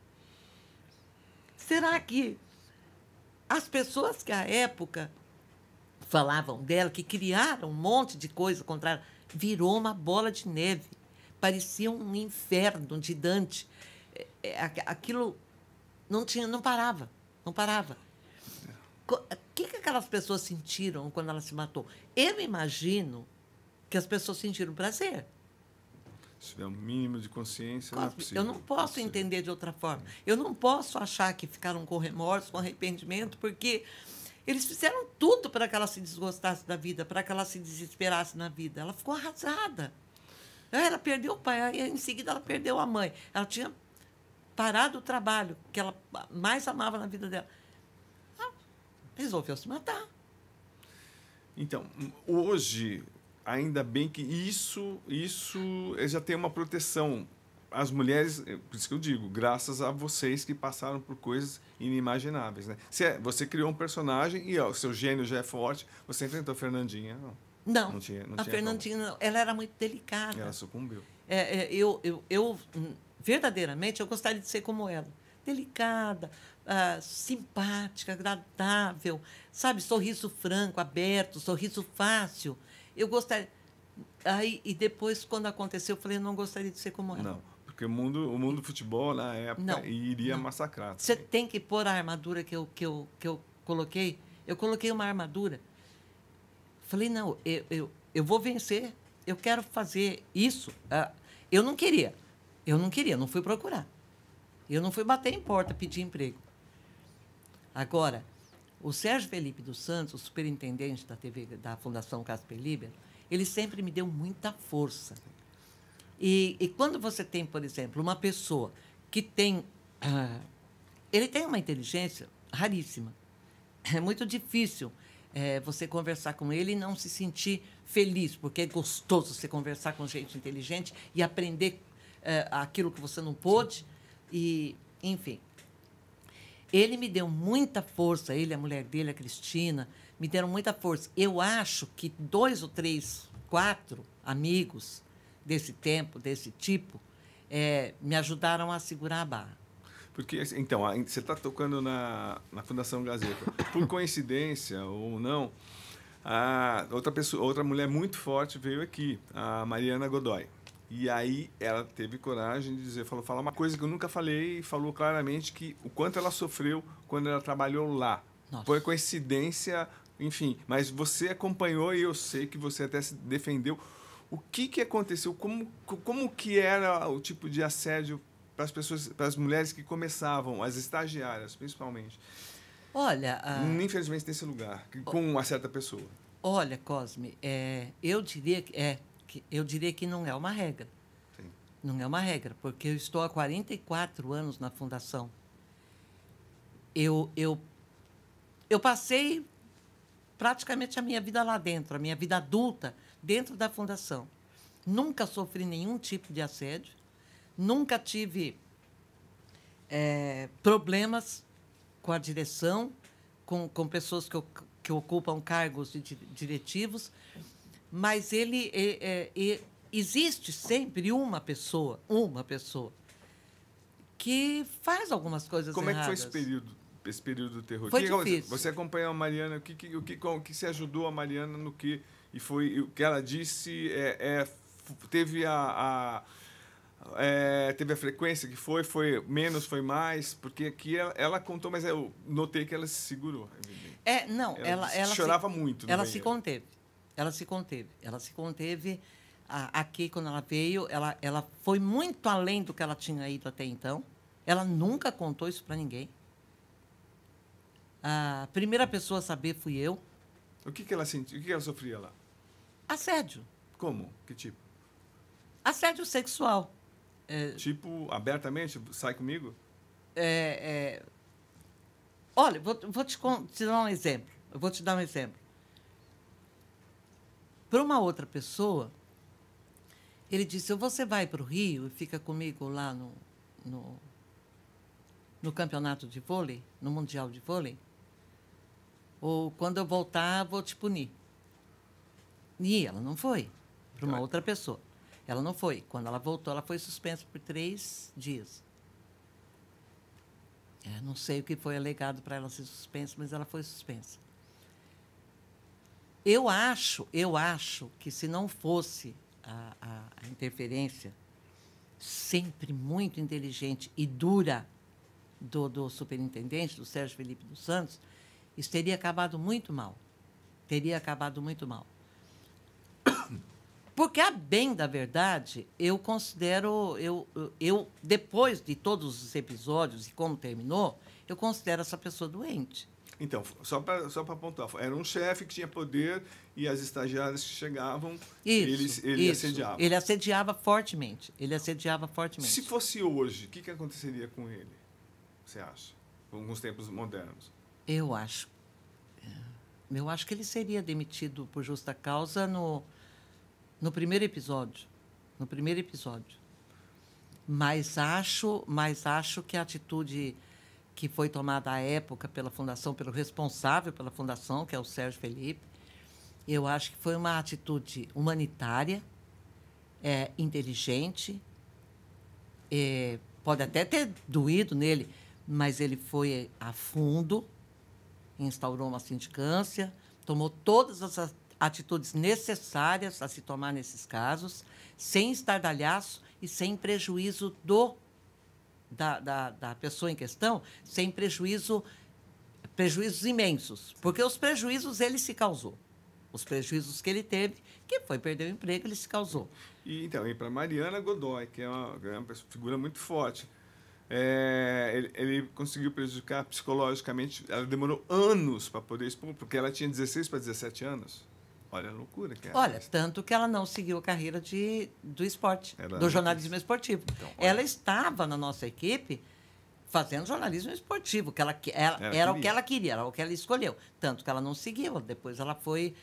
Será que as pessoas que à época falavam dela, que criaram um monte de coisa contra ela, virou uma bola de neve? Parecia um inferno de Dante. Aquilo não parava. O que aquelas pessoas sentiram quando ela se matou? Eu imagino que as pessoas sentiram prazer. Se tiver um mínimo de consciência, não é possível. Eu não posso entender de outra forma. Eu não posso achar que ficaram com remorso, com arrependimento, porque eles fizeram tudo para que ela se desgostasse da vida, para que ela se desesperasse na vida. Ela ficou arrasada. Ela perdeu o pai, e em seguida ela perdeu a mãe. Ela tinha parado o trabalho que ela mais amava na vida dela. Ela resolveu se matar. Então, hoje... Ainda bem que isso já tem uma proteção. As mulheres, por isso que eu digo, graças a vocês que passaram por coisas inimagináveis. Né? Você criou um personagem e o seu gênio já é forte, você enfrentou a Fernandinha. Não tinha a Fernandinha, não. Ela era muito delicada. Ela sucumbiu. Eu verdadeiramente, eu gostaria de ser como ela. Delicada, simpática, agradável, sabe? Sorriso franco, aberto, sorriso fácil. Eu gostaria... Aí, e depois, quando aconteceu, eu falei, eu não gostaria de ser como ela. Não, porque o mundo do futebol, na época, iria massacrar. Você tem que pôr a armadura que eu coloquei. Eu coloquei uma armadura. Falei, não, eu vou vencer. Eu quero fazer isso. Eu não queria, não fui procurar. Eu não fui bater em porta pedir emprego. Agora, o Sérgio Felipe dos Santos, o superintendente da TV, da Fundação Casper Libero, ele sempre me deu muita força. E quando você tem, por exemplo, uma pessoa que tem... ele tem uma inteligência raríssima. É muito difícil você conversar com ele e não se sentir feliz, porque é gostoso você conversar com gente inteligente e aprender aquilo que você não pôde. E, enfim, ele me deu muita força, ele, a mulher dele, a Cristina, me deram muita força. Eu acho que 2 ou 3, 4 amigos desse tempo, desse tipo, me ajudaram a segurar a barra. Porque, então, você está tocando na Fundação Gazeta. Por coincidência ou não, outra mulher muito forte veio aqui, a Mariana Godoy. E aí ela teve coragem de dizer, falar uma coisa que eu nunca falei, e falou claramente que o quanto ela sofreu quando ela trabalhou lá. Nossa. Foi coincidência, enfim. Mas você acompanhou e eu sei que você até se defendeu. O que aconteceu? Como que era o tipo de assédio para as pessoas, para as mulheres que começavam, as estagiárias, principalmente? Olha... infelizmente, nesse lugar, com uma certa pessoa. Olha, Cosme, eu diria que não é uma regra. Sim. Não é uma regra, porque eu estou há 44 anos na Fundação. Eu passei praticamente a minha vida lá dentro, a minha vida adulta, dentro da Fundação. Nunca sofri nenhum tipo de assédio, nunca tive problemas com a direção, com pessoas que ocupam cargos diretivos, mas existe sempre uma pessoa que faz algumas coisas Como erradas. Como é que foi esse período do terror? Foi difícil. Você acompanhou a Mariana, o que se ajudou a Mariana no que... E foi o que ela disse, teve teve a frequência que foi menos, foi mais, porque aqui ela contou, mas eu notei que ela se segurou. Não, ela chorava muito no ela banheiro. Ela se conteve aqui quando ela veio, ela foi muito além do que ela tinha ido até então. Ela nunca contou isso para ninguém. A primeira pessoa a saber fui eu. O que ela sentiu? O que ela sofria lá? Assédio. Como? Que tipo? Assédio sexual. Tipo, abertamente, sai comigo? Olha, vou te dar um exemplo. Eu vou te dar um exemplo. Para uma outra pessoa, ele disse, você vai para o Rio e fica comigo lá no campeonato de vôlei, no Mundial de Vôlei? Ou quando eu voltar, vou te punir. E ela não foi. Para uma outra pessoa. Ela não foi. Quando ela voltou, ela foi suspensa por 3 dias. Não sei o que foi alegado para ela ser suspensa, mas ela foi suspensa. Eu acho que se não fosse a interferência sempre muito inteligente e dura do superintendente, do Sérgio Felipe dos Santos, isso teria acabado muito mal. Teria acabado muito mal. Porque, a bem da verdade, eu considero... Eu, depois de todos os episódios e como terminou, eu considero essa pessoa doente. Então, só para pontuar, era um chefe que tinha poder e as estagiárias que chegavam, ele assediava. Ele assediava fortemente. Se fosse hoje, o que aconteceria com ele, você acha? Com os tempos modernos? Eu acho que ele seria demitido por justa causa no primeiro episódio. Mas acho que a atitude que foi tomada à época pela Fundação, pelo responsável pela Fundação, que é o Sérgio Felipe, eu acho que foi uma atitude humanitária, inteligente, pode até ter doído nele, mas ele foi a fundo, instaurou uma sindicância, tomou todas as atitudes necessárias a se tomar nesses casos, sem estardalhaço e sem prejuízo da pessoa em questão, sem prejuízos imensos. Porque os prejuízos ele se causou. Os prejuízos que ele teve, que foi perder o emprego, ele se causou. E para Mariana Godoy, que é uma figura muito forte, ele conseguiu prejudicar psicologicamente. Ela demorou anos para poder expor, porque ela tinha 16 para 17 anos. Olha a loucura que é. Olha, tanto que ela não seguiu a carreira do esporte, do jornalismo esportivo. Então, ela estava na nossa equipe fazendo jornalismo esportivo, que era o que ela queria, era o que ela escolheu. Tanto que ela não seguiu. Depois ela foi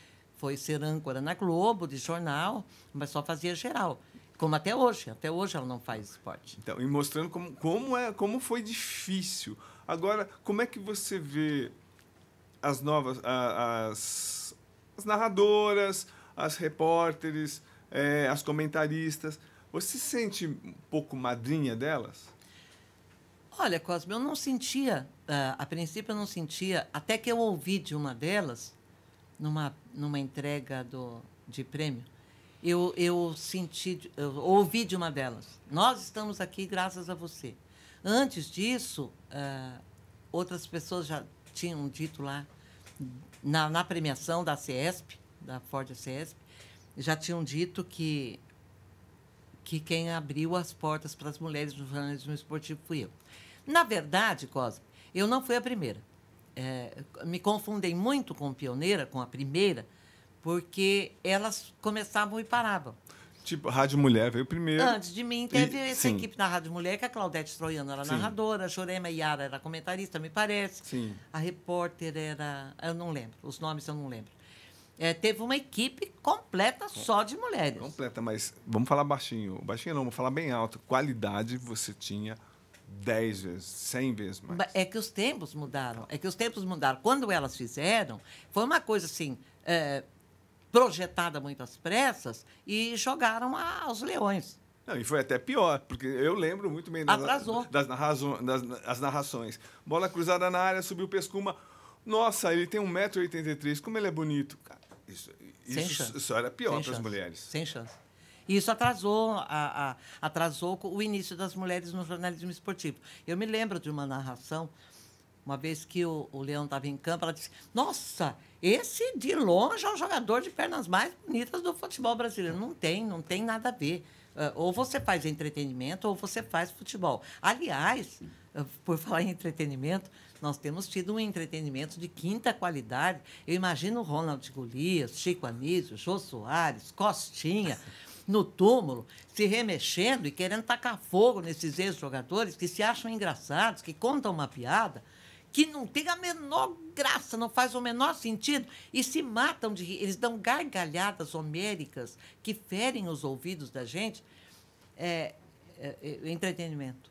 ser âncora na Globo, de jornal, mas só fazia geral. Como até hoje. Até hoje ela não faz esporte. Então, e mostrando como foi difícil. Agora, como é que você vê as novas... as narradoras, as repórteres, as comentaristas. Você se sente um pouco madrinha delas? Olha, Cosme, eu não sentia, a princípio eu não sentia, até que eu ouvi de uma delas, numa entrega de prêmio, eu ouvi de uma delas, nós estamos aqui graças a você. Antes disso, outras pessoas já tinham dito lá, na premiação da CESP, da Ford CESP, já tinham dito que quem abriu as portas para as mulheres no jornalismo esportivo fui eu. Na verdade, Cosme, eu não fui a primeira. Me confundem muito com pioneira, com a primeira, porque elas começavam e paravam. Tipo, a Rádio Mulher veio primeiro. Antes de mim, teve essa equipe na Rádio Mulher, que a Claudete Troiano era narradora, a Jurema Iara era comentarista, me parece. Sim. A repórter era... Eu não lembro, os nomes eu não lembro. Teve uma equipe completa só de mulheres. Completa, mas vamos falar baixinho. Baixinho não, vamos falar bem alto. Qualidade você tinha 10 vezes, 100 vezes mais. É que os tempos mudaram. Quando elas fizeram, foi uma coisa assim... projetada muito às pressas e jogaram aos leões. Não, e foi até pior, porque eu lembro muito bem das narrações. Bola cruzada na área, subiu o Pescuma. Nossa, ele tem 1,83 m, como ele é bonito. Cara, isso era pior para as mulheres. Sem chance. E isso atrasou o início das mulheres no jornalismo esportivo. Eu me lembro de uma narração, uma vez que o Leão estava em campo, ela disse, nossa, esse de longe é o jogador de pernas mais bonitas do futebol brasileiro. Não tem nada a ver. Ou você faz entretenimento ou você faz futebol. Aliás, por falar em entretenimento, nós temos tido um entretenimento de quinta qualidade. Eu imagino o Ronald Golias, Chico Anísio, Jô Soares, Costinha, no túmulo, se remexendo e querendo tacar fogo nesses ex-jogadores que se acham engraçados, que contam uma piada que não tem a menor graça, não faz o menor sentido, e se matam de rir. Eles dão gargalhadas homéricas que ferem os ouvidos da gente. Entretenimento.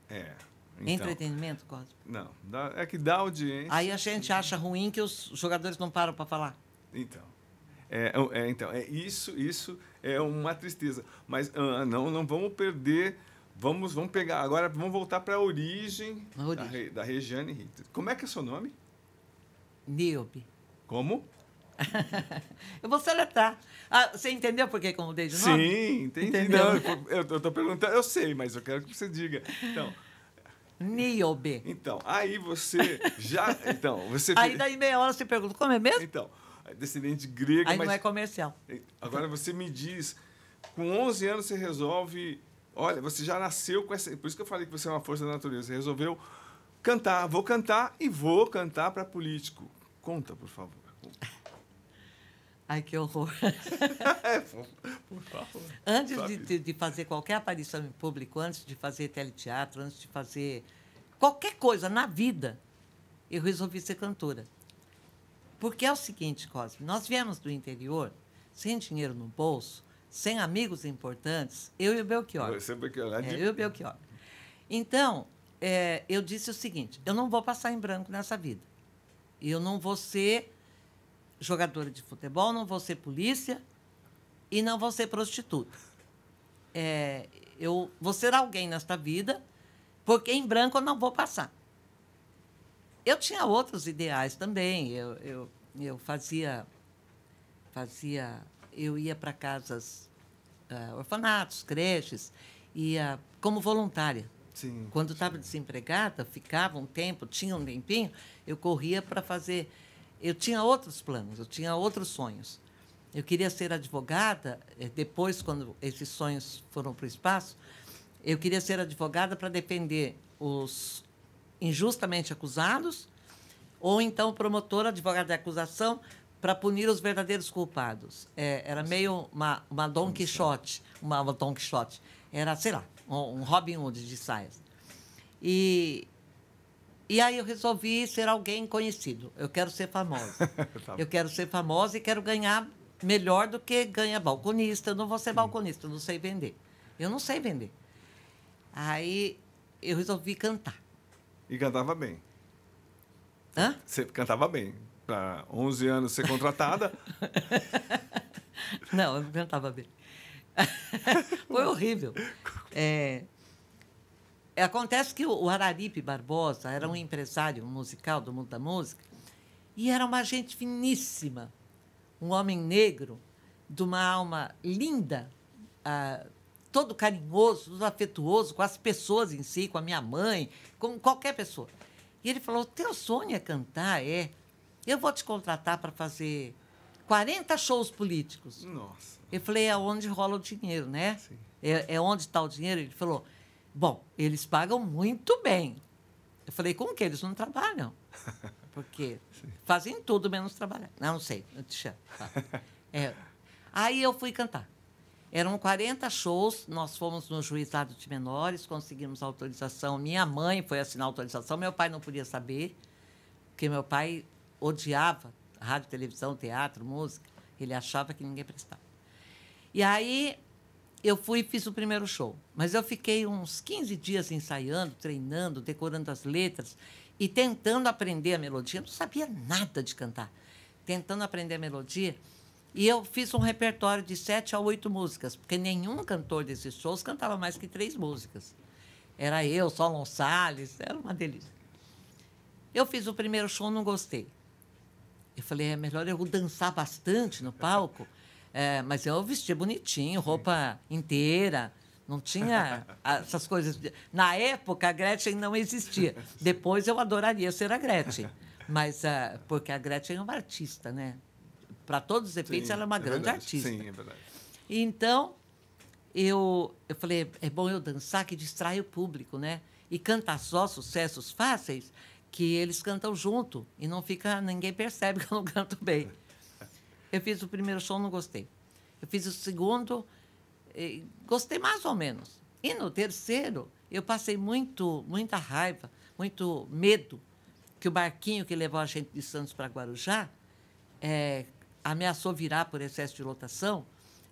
Então, entretenimento, Cosme? Não, é que dá audiência. Aí a gente acha ruim que os jogadores não param para falar. Então, isso é uma tristeza. Mas não vamos perder... Vamos pegar... Agora, vamos voltar para a origem da Regiane Ritter. Como é que é o seu nome? Niobe. Como? Eu vou soletrar. Você entendeu por que eu mudei de nome? Sim, entendi. Entendeu? Não, eu estou perguntando... Eu sei, mas eu quero que você diga. Então... Niobe. Então, aí você já... Aí daí meia hora você pergunta, como é mesmo? Então, descendente grego... Aí não é comercial. Agora você me diz, com 11 anos você resolve... Olha, você já nasceu com essa... Por isso que eu falei que você é uma força da natureza. Você resolveu cantar. Vou cantar e vou cantar para político. Conta, por favor. Ai, que horror. Por favor. Antes de fazer qualquer aparição em público, antes de fazer teleteatro, antes de fazer qualquer coisa na vida, eu resolvi ser cantora. Porque é o seguinte, Cosme, nós viemos do interior, sem dinheiro no bolso, sem amigos importantes, eu e o Belchior. Você, Belchior. Eu e o Belchior. Então, eu disse o seguinte, eu não vou passar em branco nessa vida. Eu não vou ser jogadora de futebol, não vou ser polícia e não vou ser prostituta. Eu vou ser alguém nesta vida, porque em branco eu não vou passar. Eu tinha outros ideais também. Eu eu ia para casas, orfanatos, creches, ia como voluntária. Sim, quando estava desempregada, ficava um tempo, tinha um tempinho, eu corria para fazer... Eu tinha outros planos, eu tinha outros sonhos. Eu queria ser advogada, depois, quando esses sonhos foram para o espaço, Eu queria ser advogada para defender os injustamente acusados, ou então promotora, advogada de acusação, para punir os verdadeiros culpados. Era meio uma Dom Quixote, uma Dom Quixote. Era, sei lá, um Robin Hood de saias. E aí eu resolvi ser alguém conhecido. Eu quero ser famosa. Tá. Eu quero ser famosa e quero ganhar melhor do que ganha balconista. Eu não vou ser balconista, eu não sei vender. Eu não sei vender. Aí eu resolvi cantar. E cantava bem. Hã? Você cantava bem. Para 11 anos ser contratada. Não, eu não cantava bem. Foi horrível. Acontece que o Araripe Barbosa era um empresário musical do mundo da música e era uma gente finíssima, um homem negro, de uma alma linda, todo carinhoso, todo afetuoso com as pessoas em si, com a minha mãe, com qualquer pessoa. E ele falou, teu sonho é cantar? Eu vou te contratar para fazer 40 shows políticos. Nossa. Eu falei, é onde rola o dinheiro, né? Sim. É onde está o dinheiro? Ele falou, bom, eles pagam muito bem. Eu falei, como que eles não trabalham? Porque fazem tudo menos trabalhar. Não sei, eu te chamo. Aí eu fui cantar. Eram 40 shows, nós fomos no juizado de menores, conseguimos autorização. Minha mãe foi assinar a autorização, meu pai não podia saber, porque meu pai odiava rádio, televisão, teatro, música. Ele achava que ninguém prestava. E aí eu fui e fiz o primeiro show. Mas eu fiquei uns 15 dias ensaiando, treinando, decorando as letras e tentando aprender a melodia. Eu não sabia nada de cantar. Tentando aprender a melodia. E eu fiz um repertório de 7 a 8 músicas, porque nenhum cantor desses shows cantava mais que 3 músicas. Era eu, Solon Salles, era uma delícia. Eu fiz o primeiro show, não gostei. Eu falei, é melhor eu dançar bastante no palco, mas eu vestia bonitinho, roupa inteira, não tinha essas coisas. Na época, a Gretchen não existia. Depois eu adoraria ser a Gretchen, mas porque a Gretchen é uma artista, né? Para todos os efeitos, ela é uma grande artista. Sim, é verdade. Então, eu falei, é bom eu dançar, que distrai o público, né? E cantar só sucessos fáceis, que eles cantam junto e não fica, ninguém percebe que eu não canto bem. Eu fiz o primeiro show, não gostei. Eu fiz o segundo, gostei mais ou menos. E no terceiro, eu passei muita raiva, muito medo, que o barquinho que levou a gente de Santos para Guarujá ameaçou virar por excesso de lotação.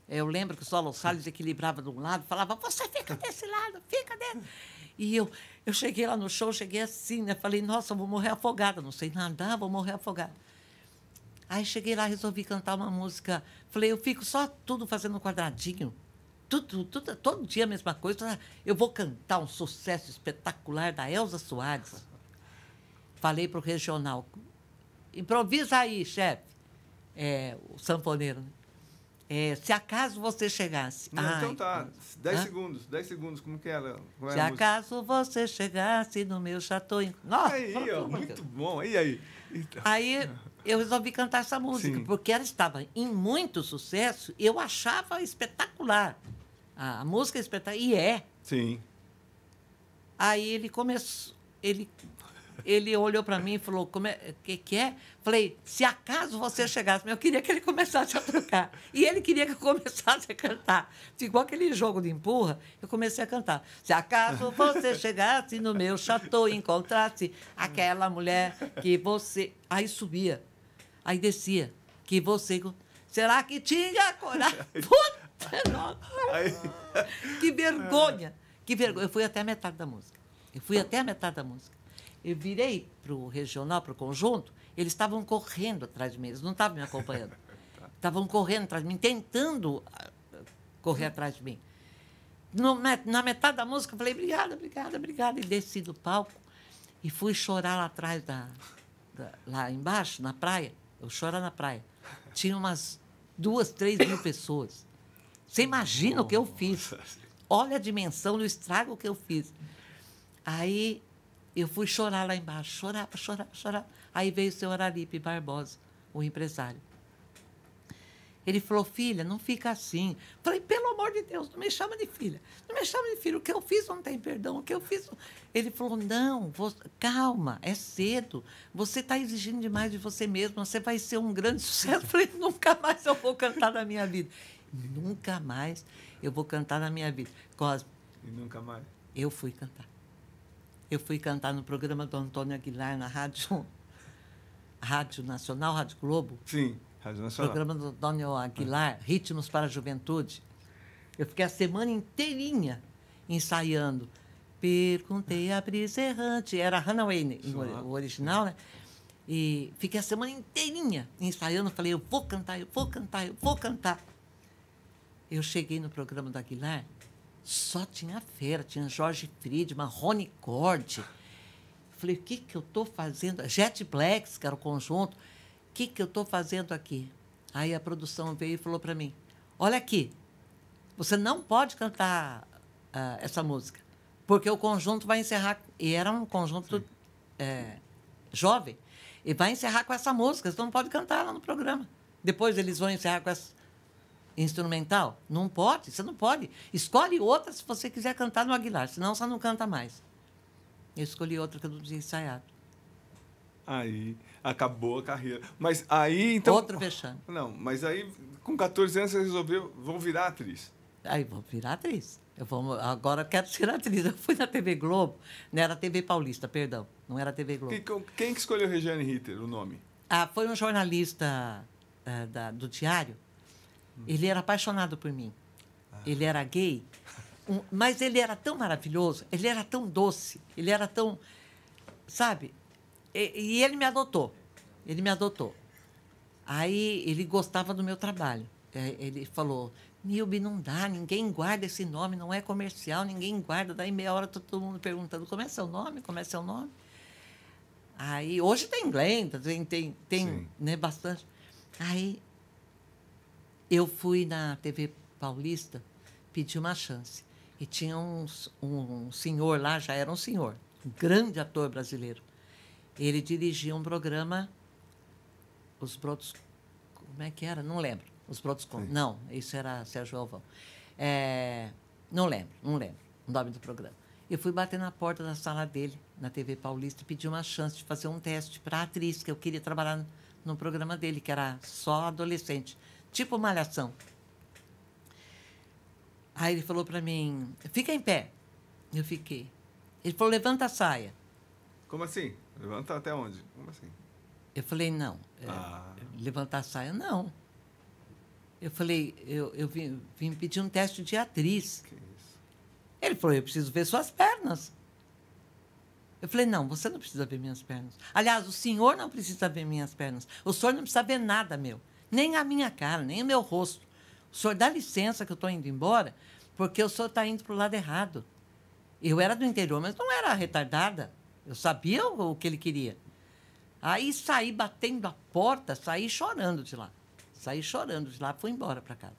Eu lembro que o Solon Salles equilibrava de um lado, falava, você fica desse lado, fica desse. E eu cheguei lá no show, cheguei assim, né? Falei, nossa, eu vou morrer afogada, não sei nadar, vou morrer afogada. Aí cheguei lá, resolvi cantar uma música. Falei, eu fico só tudo fazendo um quadradinho. Todo dia a mesma coisa. Eu vou cantar um sucesso espetacular da Elza Soares. Falei para o regional, improvisa aí, chefe. O sanfoneiro, né? Se acaso você chegasse... Não, então tá, 10 segundos, como que era? Se acaso você chegasse no meu chateau... Nossa, aí, ó, muito bom, e aí? Então. Aí eu resolvi cantar essa música, Sim. porque ela estava em muito sucesso, eu achava espetacular. A música é espetacular, e Sim. Aí ele começou... Ele olhou para mim e falou, que é? Falei, se acaso você chegasse... Eu queria que ele começasse a tocar. E ele queria que eu começasse a cantar. Igual aquele jogo de empurra, eu comecei a cantar. Se acaso você chegasse no meu chateau e encontrasse aquela mulher que você... Aí subia, aí descia, que você... Será que tinha coragem? Puta, nossa! Que vergonha! Que vergonha! Eu fui até a metade da música. Eu virei para o regional, para o conjunto, eles estavam correndo atrás de mim, eles não estavam me acompanhando. Estavam correndo atrás de mim, tentando correr atrás de mim. Na metade da música, eu falei, obrigada, obrigada, obrigada. E desci do palco e fui chorar lá atrás, lá embaixo, na praia. Eu choro na praia. Tinha umas 2, 3 mil pessoas. Você imagina o que eu fiz. Olha a dimensão do estrago que eu fiz. Aí... eu fui chorar lá embaixo, chorar. Aí veio o seu Araripe Barbosa, o empresário. Ele falou, filha, não fica assim. Falei, pelo amor de Deus, não me chama de filha. Não me chama de filha. O que eu fiz não tem perdão. O que eu fiz... Ele falou, não, calma, é cedo. Você está exigindo demais de você mesmo. Você vai ser um grande sucesso. Falei, nunca mais eu vou cantar na minha vida. Nunca mais eu vou cantar na minha vida. Cosme. E nunca mais? Eu fui cantar. Eu fui cantar no programa do Antônio Aguilar, na Rádio Nacional, Rádio Globo. Sim. Rádio Nacional. Programa do Antônio Aguilar, Ritmos para a Juventude. Eu fiquei a semana inteirinha ensaiando. Perguntei a brisa errante. Era Hannah Wayne, o original, né? E fiquei a semana inteirinha ensaiando. Falei, eu vou cantar, eu vou cantar, eu vou cantar. Eu cheguei no programa do Aguilar, só tinha fera. Tinha Jorge Friedman, Rony Cordi. Falei, o que eu estou fazendo? Jet Blacks, que era o conjunto. O que eu estou fazendo aqui? Aí a produção veio e falou para mim, olha aqui, você não pode cantar essa música, porque o conjunto vai encerrar... E era um conjunto jovem. E vai encerrar com essa música, você não pode cantar lá no programa. Depois eles vão encerrar com essa instrumental. Não pode, você não pode. Escolhe outra se você quiser cantar no Aguilar, senão você não canta mais. Eu escolhi outra que eu não tinha ensaiado. Aí acabou a carreira. Mas aí, então... Outro vexame. Não, mas aí, com 14 anos, você resolveu, vou virar atriz. Aí, vou virar atriz. Agora eu quero ser atriz. Eu fui na TV Globo, não era TV Paulista, perdão. Não era TV Globo. Quem que escolheu Regiane Ritter, o nome? Foi um jornalista do Diário. Ele era apaixonado por mim. Ele era gay. Mas ele era tão maravilhoso, ele era tão doce, ele era tão... Sabe? E ele me adotou. Ele me adotou. Aí ele gostava do meu trabalho. Ele falou, Nilbe, não dá, ninguém guarda esse nome, não é comercial, ninguém guarda. Daí meia hora todo mundo perguntando, como é seu nome? Como é seu nome? Aí, hoje tem Glenda, tem né, bastante. Aí eu fui na TV Paulista pedir uma chance. E tinha um senhor lá, já era um senhor, um grande ator brasileiro. Ele dirigia um programa, Os Brotos... Como é que era? Não lembro. Os Brotos... Não, isso era Sérgio Alvão. Não lembro o nome do programa. Eu fui bater na porta da sala dele, na TV Paulista, e pedi uma chance de fazer um teste para atriz, que eu queria trabalhar no programa dele, que era só adolescente, tipo Malhação. Aí ele falou para mim, fica em pé. Eu fiquei. Ele falou, levanta a saia. Como assim? Levanta até onde? Como assim? Eu falei, não. Levantar a saia, não. Eu falei, eu vim pedir um teste de atriz. Que isso? Ele falou, eu preciso ver suas pernas. Eu falei, não, você não precisa ver minhas pernas. Aliás, o senhor não precisa ver minhas pernas. O senhor não precisa ver nada meu. Nem a minha cara, nem o meu rosto. O senhor dá licença que eu estou indo embora, porque o senhor está indo para o lado errado. Eu era do interior, mas não era retardada. Eu sabia o que ele queria. Aí saí batendo a porta, saí chorando de lá. Fui embora para casa.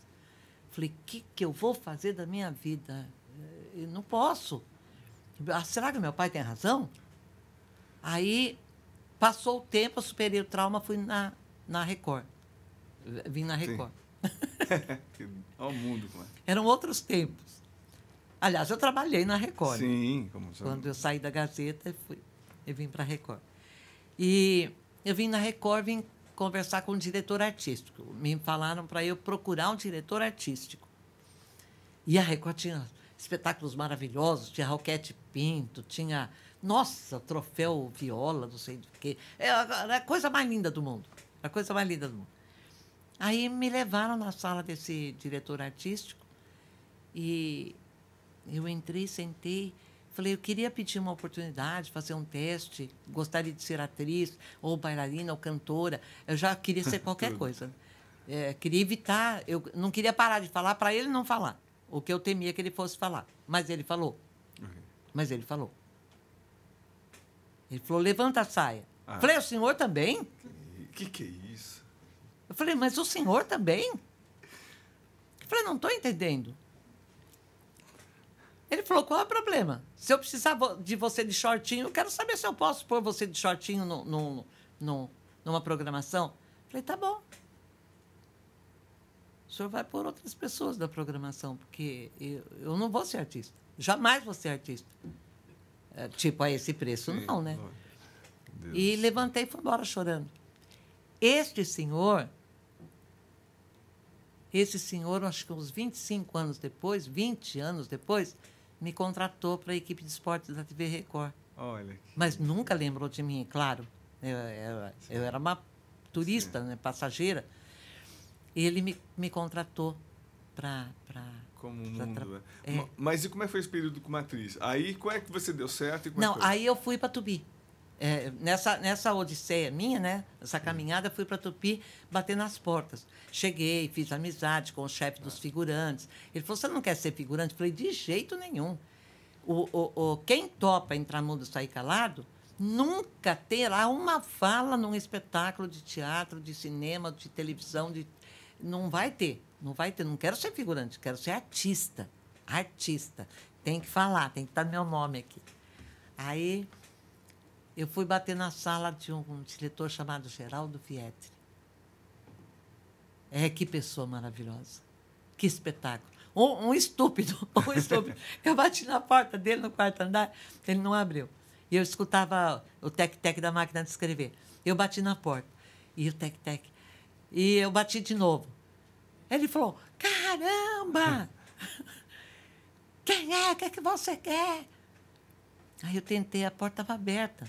Falei, o que eu vou fazer da minha vida? Eu não posso. Será que meu pai tem razão? Aí, passou o tempo, eu superei o trauma, fui na Record. Vim na Record. Olha o mundo, como é. Eram outros tempos. Aliás, eu trabalhei na Record. Sim, como quando eu saí da Gazeta, eu vim para a Record. E eu vim na Record, vim conversar com o diretor artístico. Me falaram para eu procurar um diretor artístico. E a Record tinha espetáculos maravilhosos, tinha Roquete Pinto, tinha, nossa, troféu Viola, não sei do quê. Era a coisa mais linda do mundo. Aí me levaram na sala desse diretor artístico e eu entrei, sentei, falei, eu queria pedir uma oportunidade, fazer um teste, gostaria de ser atriz, ou bailarina, ou cantora. Eu já queria ser qualquer coisa. Queria evitar, eu não queria parar de falar para ele não falar, o que eu temia que ele fosse falar. Mas ele falou. Ele falou, levanta a saia. Falei, o senhor também? Que é isso? Eu falei, mas o senhor também? Eu falei, não estou entendendo. Ele falou, qual é o problema? Se eu precisar de você de shortinho, eu quero saber se eu posso pôr você de shortinho numa programação. Eu falei, tá bom. senhor vai pôr outras pessoas da programação, porque eu não vou ser artista. Jamais vou ser artista. Tipo, a esse preço, Sim, não, né? Deus. E levantei e fui embora chorando. Esse senhor, acho que uns 25 anos depois, 20 anos depois, me contratou para a equipe de esportes da TV Record. Olha que... Mas nunca lembrou de mim, claro. Eu era uma turista, né, passageira. E ele me contratou para... Como um mundo, né? Mas e como é que foi esse período como atriz? Aí, como é que você deu certo? E como Não, é que foi? aí eu fui para Tupi. Nessa odisseia minha, né? Essa caminhada, eu fui para Tupi bater nas portas. Cheguei, fiz amizade com o chefe dos figurantes. Ele falou, você não quer ser figurante? Eu falei, de jeito nenhum. Quem topa entrar mudo e sair calado nunca terá uma fala num espetáculo de teatro, de cinema, de televisão. Não vai ter. Não vai ter. Não quero ser figurante, quero ser artista. Artista. Tem que falar, tem que estar meu nome aqui. Aí... eu fui bater na sala de um diretor chamado Geraldo Vietri. Que pessoa maravilhosa. Que espetáculo. Um estúpido. Eu bati na porta dele no quarto andar, ele não abriu. E eu escutava o tec-tec da máquina de escrever. Eu bati na porta. E o tec-tec. E eu bati de novo. Ele falou, caramba! Quem é? O que é que você quer? Aí eu tentei, a porta estava aberta.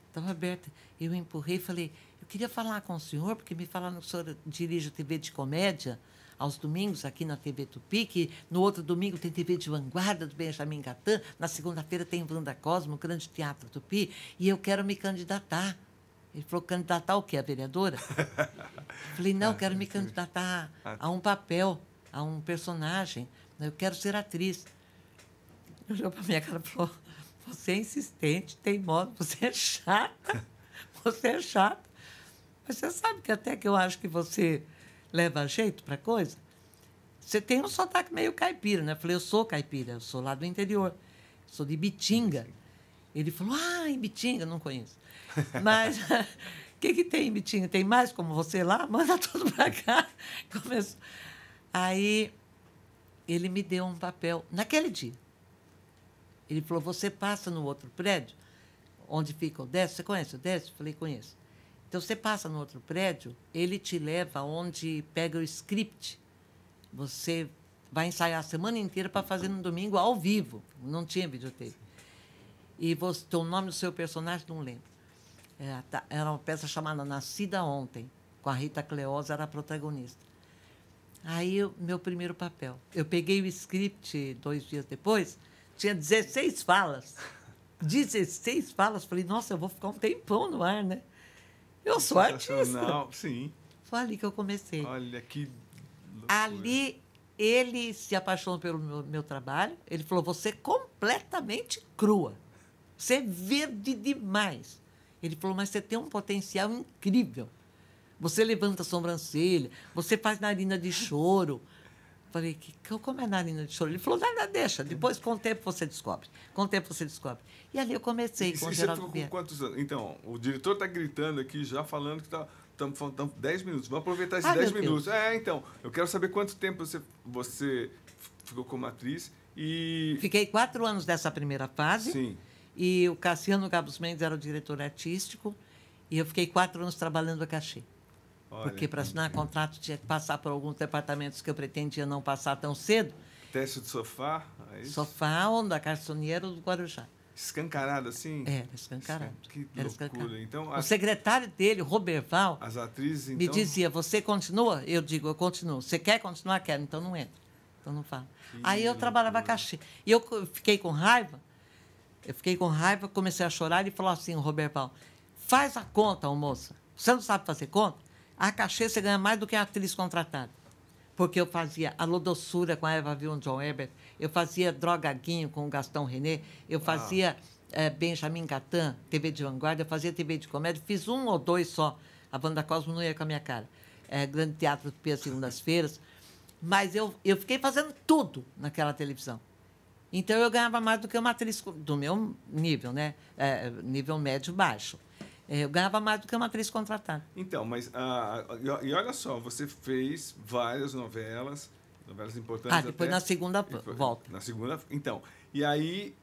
Estava aberta. Eu empurrei e falei, eu queria falar com o senhor, porque me falaram que o senhor dirige a TV de comédia aos domingos, aqui na TV Tupi, que no outro domingo tem TV de vanguarda do Benjamin Gatan, na segunda-feira tem Wanda Cosmo, Grande Teatro Tupi, e eu quero me candidatar. Ele falou, candidatar o quê? A vereadora? Falei, não, eu quero me candidatar a um papel, a um personagem. Eu quero ser atriz. Ele olhou para a minha cara e falou, você é insistente, teimosa, você é chata. Você é chata. Mas você sabe que até que eu acho que você leva jeito para a coisa? Você tem um sotaque meio caipira, né? Eu falei, eu sou caipira, eu sou lá do interior. Sou de Bitinga. Ele falou, em Bitinga, não conheço. Mas o que tem em Bitinga? Tem mais como você lá? Manda tudo para cá. Começou. Aí ele me deu um papel, naquele dia. Ele falou, você passa no outro prédio, onde fica o Décio. Você conhece o Décio? Eu falei, conheço. Então, você passa no outro prédio, ele te leva onde pega o script. Você vai ensaiar a semana inteira para fazer no domingo ao vivo. Não tinha videotape. E o nome do seu personagem, não lembro. Era uma peça chamada Nascida Ontem, com a Rita Cleosa, era a protagonista. Aí, meu primeiro papel. Eu peguei o script 2 dias depois, tinha 16 falas. 16 falas. Falei, nossa, eu vou ficar um tempão no ar, né? Eu sou artista. Sim. Foi ali que eu comecei. Olha, que loucura. Ali, ele se apaixonou pelo meu trabalho. Ele falou, você é completamente crua. Você é verde demais. Ele falou, mas você tem um potencial incrível. Você levanta a sobrancelha, você faz narina de choro. Falei, como é narina de choro? Ele falou, nada, deixa. Depois, com o tempo, você descobre. Com o tempo, você descobre. E ali eu comecei com o Geraldo Vietri. Quantos anos? Então, o diretor está gritando aqui, já falando que estamos faltando 10 minutos. Vamos aproveitar esses 10 minutos. Então, eu quero saber quanto tempo você ficou como atriz e... Fiquei 4 anos dessa primeira fase. Sim. E o Cassiano Gabos Mendes era o diretor artístico. E eu fiquei 4 anos trabalhando a cachê. Olha, porque para assinar contrato tinha que passar por alguns departamentos que eu pretendia não passar tão cedo. Teste de sofá? É isso? Sofá ou da garçonniera ou do Guarujá. Escancarado assim? Era escancarado. Que era loucura. Escancarado. Então, o secretário dele, o Roberval, as atrizes, então... me dizia, você continua? Eu digo, eu continuo. Você quer continuar? Quero. Então não entra. Então não fala. Aí eu trabalhava cachê. E eu fiquei com raiva. Comecei a chorar. Ele falou assim, o Roberval, faz a conta, moça. Você não sabe fazer conta? A cachê você ganha mais do que a atriz contratada. Porque eu fazia Alô Doçura com a Eva Vilma John Herbert, eu fazia Drogadinho com o Gastão René, eu fazia Benjamin Gatan, TV de vanguarda, eu fazia TV de comédia, fiz 1 ou 2 só. A Wanda Cosmo não ia com a minha cara. Grande Teatro Tupi às segundas-feiras. Mas eu fiquei fazendo tudo naquela televisão. Então, eu ganhava mais do que uma atriz do meu nível, né? Nível médio-baixo. Eu ganhava mais do que uma atriz contratada. Então, mas e olha só, você fez várias novelas importantes. Depois até, na segunda volta. Na segunda, então. E aí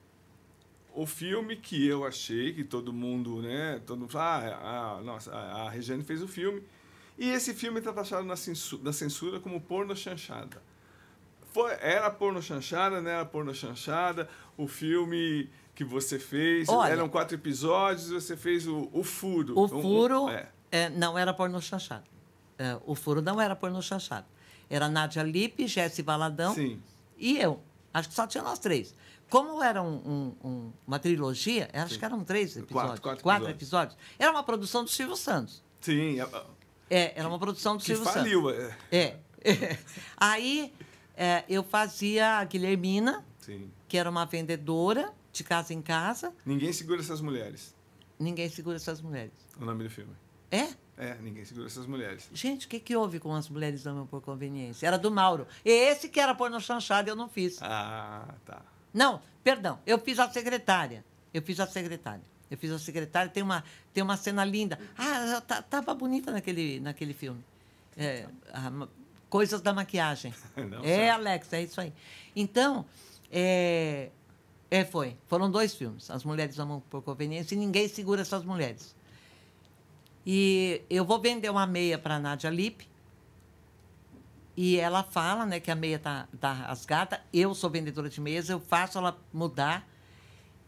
o filme que eu achei que todo mundo, né, todo mundo fala, nossa, a Regiane fez o filme. E esse filme está taxado na censura como porno chanchada. Era porno chanchada, não era porno chanchada. O filme que você fez, Olha, eram 4 episódios, você fez o Furo. O Furo não era porno chanchada. O Furo não era porno chanchada. Era Nádia Lippe, Jesse Valadão e eu. Acho que só tinha nós 3. Como era uma trilogia, acho que eram 3 episódios. 4 episódios. Era uma produção do Silvio Santos. Sim. Era uma produção do Silvio Santos. Faliu. Aí eu fazia a Guilhermina, que era uma vendedora de casa em casa. Ninguém segura essas mulheres. Ninguém segura essas mulheres. O nome do filme. Ninguém segura essas mulheres. Gente, o que houve com As Mulheres Amam por Conveniência? Era do Mauro. Esse que era porno chanchado, eu não fiz. Tá. Não, perdão. Eu fiz a secretária. Tem uma cena linda. Tava bonita naquele filme. Coisas da maquiagem. Não, Alex, é isso aí. Então, foram 2 filmes. As Mulheres Amam por Conveniência e Ninguém Segura Essas Mulheres. E eu vou vender uma meia para a Nádia Lippe. E ela fala, né, que a meia tá rasgada. Eu sou vendedora de meias, eu faço ela mudar.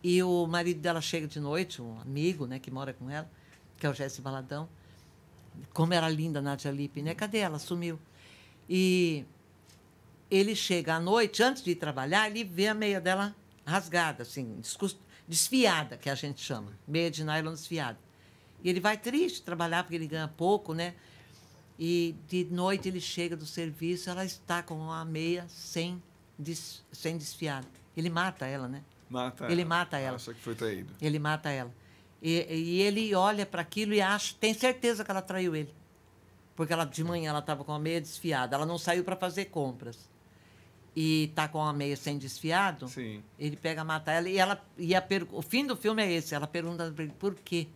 E o marido dela chega de noite, um amigo, né, que mora com ela, que é o Jesse Valadão. Como era linda a Nádia Lippe, né? Cadê ela? Sumiu. E ele chega à noite, antes de ir trabalhar, ele vê a meia dela rasgada, assim, desfiada, que a gente chama. Meia de nylon desfiada. E ele vai triste trabalhar, porque ele ganha pouco, né? E de noite ele chega do serviço, ela está com uma meia sem desfiada. Ele mata ela, né? Ele mata ela. Acha que foi traído. Ele mata ela. E ele olha para aquilo e tem certeza que ela traiu ele. Porque de manhã ela estava com a meia desfiada. Ela não saiu para fazer compras. E está com a meia sem desfiado. Sim. Ele pega, mata ela. O fim do filme é esse. Ela pergunta para ele por quê.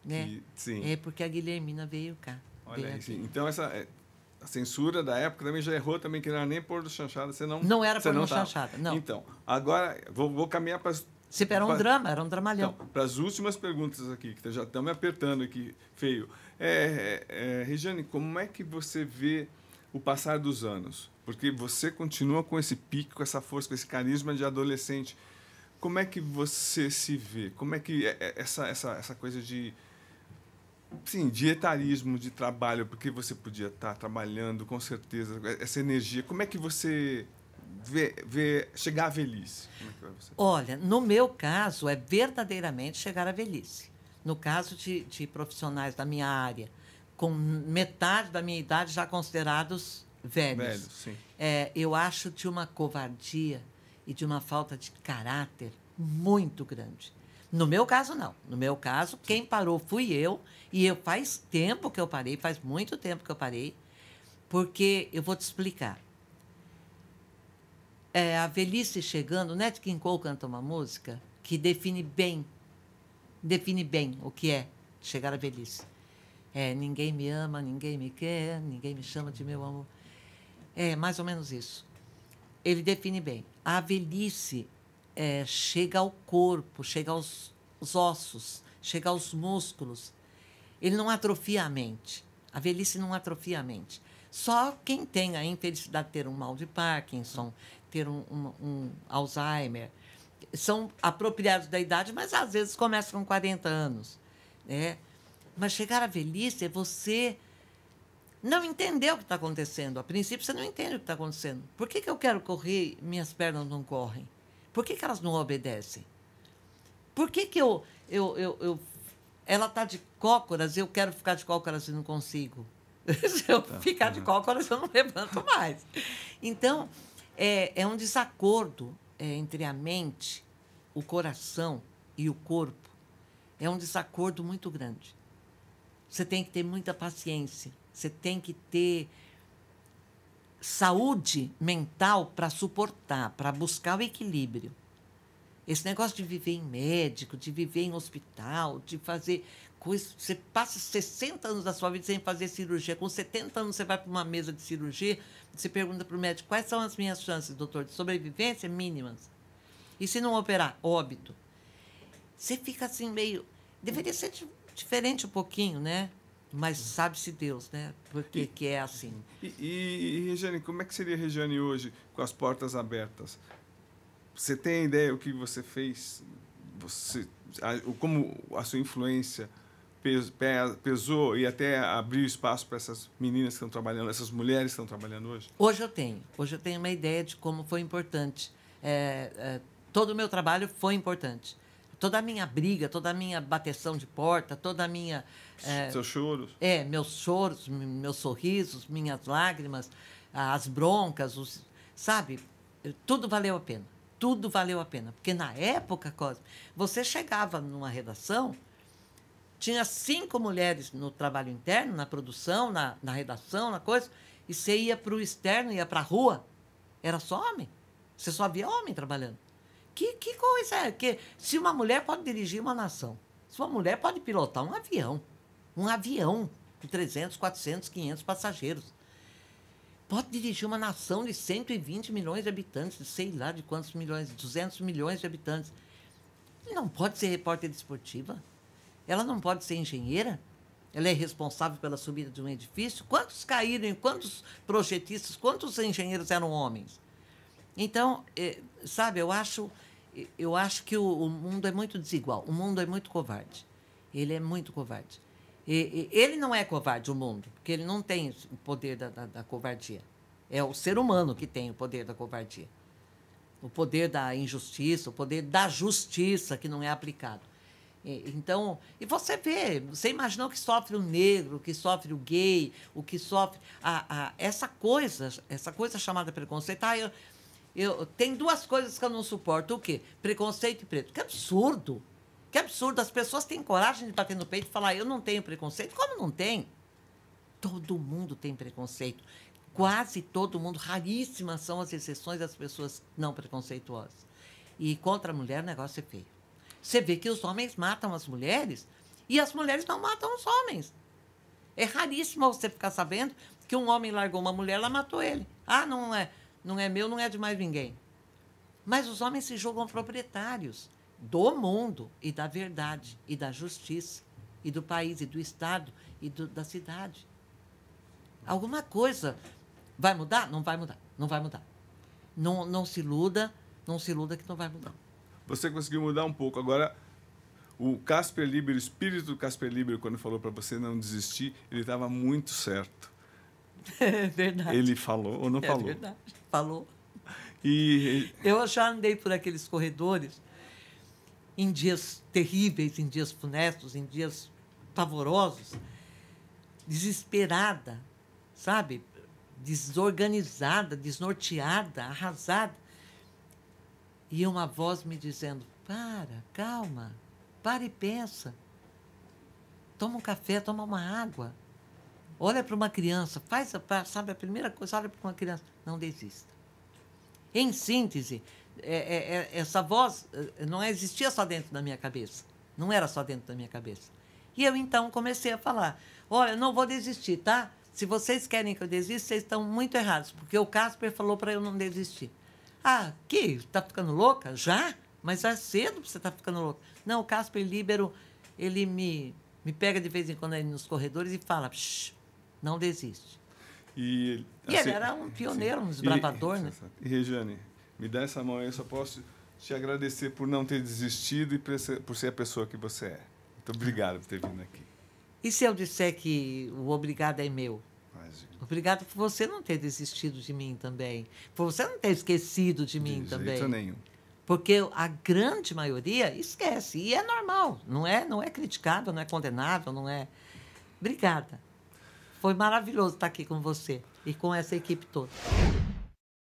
Né? Sim. É porque a Guilhermina veio cá. Olha aí, sim. Então, a censura da época também já errou também, que não era nem porno chanchada. Não era porno chanchada, não. Então, agora, vou caminhar para as... Era um dramalhão. Então, para as últimas perguntas aqui, que já estão me apertando aqui, feio. Regiane, como é que você vê o passar dos anos? Porque você continua com esse pique, com essa força, com esse carisma de adolescente. Como é que você se vê? Como é que essa coisa de... Sim, de etarismo, de trabalho, porque você podia estar trabalhando, com certeza, essa energia. Como é que você vê chegar à velhice? Como é que vai você? Olha, no meu caso, é verdadeiramente chegar à velhice. No caso de profissionais da minha área, com metade da minha idade já considerados velhos. Sim. Eu acho de uma covardia e de uma falta de caráter muito grande. No meu caso, não. No meu caso, quem parou fui eu. E faz tempo que eu parei, faz muito tempo que eu parei, porque eu vou te explicar. A velhice chegando, Nat King Cole canta uma música que define bem o que é chegar à velhice. Ninguém me ama, ninguém me quer, ninguém me chama de meu amor. É mais ou menos isso. Ele define bem. A velhice chega ao corpo, chega aos ossos, chega aos músculos. Ele não atrofia a mente. A velhice não atrofia a mente. Só quem tem a infelicidade de ter um mal de Parkinson, ter um Alzheimer, são apropriados da idade, mas às vezes começam com 40 anos. Né? Mas chegar à velhice é você não entender o que está acontecendo. A princípio, você não entende o que está acontecendo. Por que eu quero correr e minhas pernas não correm? Por que elas não obedecem? Por que ela está de cócoras e eu quero ficar de cócoras e não consigo? Se eu ficar de cócoras, eu não levanto mais. Então, é um desacordo entre a mente, o coração e o corpo. É um desacordo muito grande. Você tem que ter muita paciência. Você tem que ter saúde mental para suportar, para buscar o equilíbrio. Esse negócio de viver em médico, de viver em hospital, de fazer coisas... Você passa 60 anos da sua vida sem fazer cirurgia. Com 70 anos, você vai para uma mesa de cirurgia, você pergunta para o médico, quais são as minhas chances, doutor, de sobrevivência? Mínimas. E se não operar? Óbito. Você fica assim meio... Deveria ser diferente um pouquinho, né? Mas sabe-se Deus, né? Porque que é assim. E, Regiane, como é que seria a Regiane hoje com as portas abertas? Você tem ideia o que você fez? Como a sua influência pesou e até abriu espaço para essas meninas que estão trabalhando, essas mulheres que estão trabalhando hoje? Hoje eu tenho. Hoje eu tenho uma ideia de como foi importante. Todo o meu trabalho foi importante. Toda a minha briga, toda a minha bateção de porta, toda a minha... Seus choros? Meus choros, meus sorrisos, minhas lágrimas, as broncas, sabe? Tudo valeu a pena. Tudo valeu a pena. Porque na época, Cosme, você chegava numa redação, tinha 5 mulheres no trabalho interno, na produção, na redação, na coisa, e você ia para o externo, ia para a rua, era só homem. Você só via homem trabalhando. Que coisa é? Que, se uma mulher pode dirigir uma nação, se uma mulher pode pilotar um avião com 300, 400, 500 passageiros, pode dirigir uma nação de 120 milhões de habitantes, sei lá de quantos milhões, 200 milhões de habitantes. Não pode ser repórter esportiva? Ela não pode ser engenheira? Ela é responsável pela subida de um edifício? Quantos caíram? Quantos projetistas, quantos engenheiros eram homens? Então, sabe, eu acho que o mundo é muito desigual. O mundo é muito covarde. Ele é muito covarde. Ele não é covarde, o mundo, porque ele não tem o poder da covardia. É o ser humano que tem o poder da covardia. O poder da injustiça, o poder da justiça que não é aplicado. Então, e você vê, você imaginou que sofre o negro, que sofre o gay, o que sofre... essa coisa chamada preconceito. Tem 2 coisas que eu não suporto. O quê? Preconceito e preto. Que absurdo! Que absurdo. As pessoas têm coragem de bater no peito e falar, eu não tenho preconceito. Como não tem? Todo mundo tem preconceito. Quase todo mundo. Raríssimas são as exceções das pessoas não preconceituosas. E contra a mulher o negócio é feio. Você vê que os homens matam as mulheres e as mulheres não matam os homens. É raríssimo você ficar sabendo que um homem largou uma mulher, ela matou ele. Não é meu, não é de mais ninguém. Mas os homens se julgam proprietários do mundo e da verdade e da justiça e do país e do Estado e da cidade. Alguma coisa vai mudar? Não vai mudar. Não vai mudar. Não se iluda que não vai mudar. Você conseguiu mudar um pouco. Agora, o Casper Libero, o espírito do Casper Libero, quando falou para você não desistir, ele estava muito certo. É verdade. Ele falou ou não falou? É verdade. Falou. E eu já andei por aqueles corredores em dias terríveis, em dias funestos, em dias pavorosos, desesperada, sabe? Desorganizada, desnorteada, arrasada. E uma voz me dizendo, calma, para e pensa. Toma um café, toma uma água. Olha para uma criança, sabe, a primeira coisa, olha para uma criança, não desista. Em síntese, essa voz não existia só dentro da minha cabeça, não era só dentro da minha cabeça. E eu, então, comecei a falar, olha, não vou desistir, tá? Se vocês querem que eu desista, vocês estão muito errados, porque o Casper falou para eu não desistir. Que? Está ficando louca? Já? Mas é cedo para você estar ficando louca. Não, o Casper Libero, ele me pega de vez em quando aí nos corredores e fala, não desiste. E ele era um pioneiro, um desbravador, né? E, Regiane, me dá essa mão aí, eu só posso te agradecer por não ter desistido e por ser a pessoa que você é. Muito obrigado por ter vindo aqui. E se eu disser que o obrigado é meu? Obrigado por você não ter desistido de mim também. Por você não ter esquecido de mim também. De jeito nenhum. Porque a grande maioria esquece. E é normal. Não é criticável, não é condenável, não é... Obrigada. Foi maravilhoso estar aqui com você e com essa equipe toda.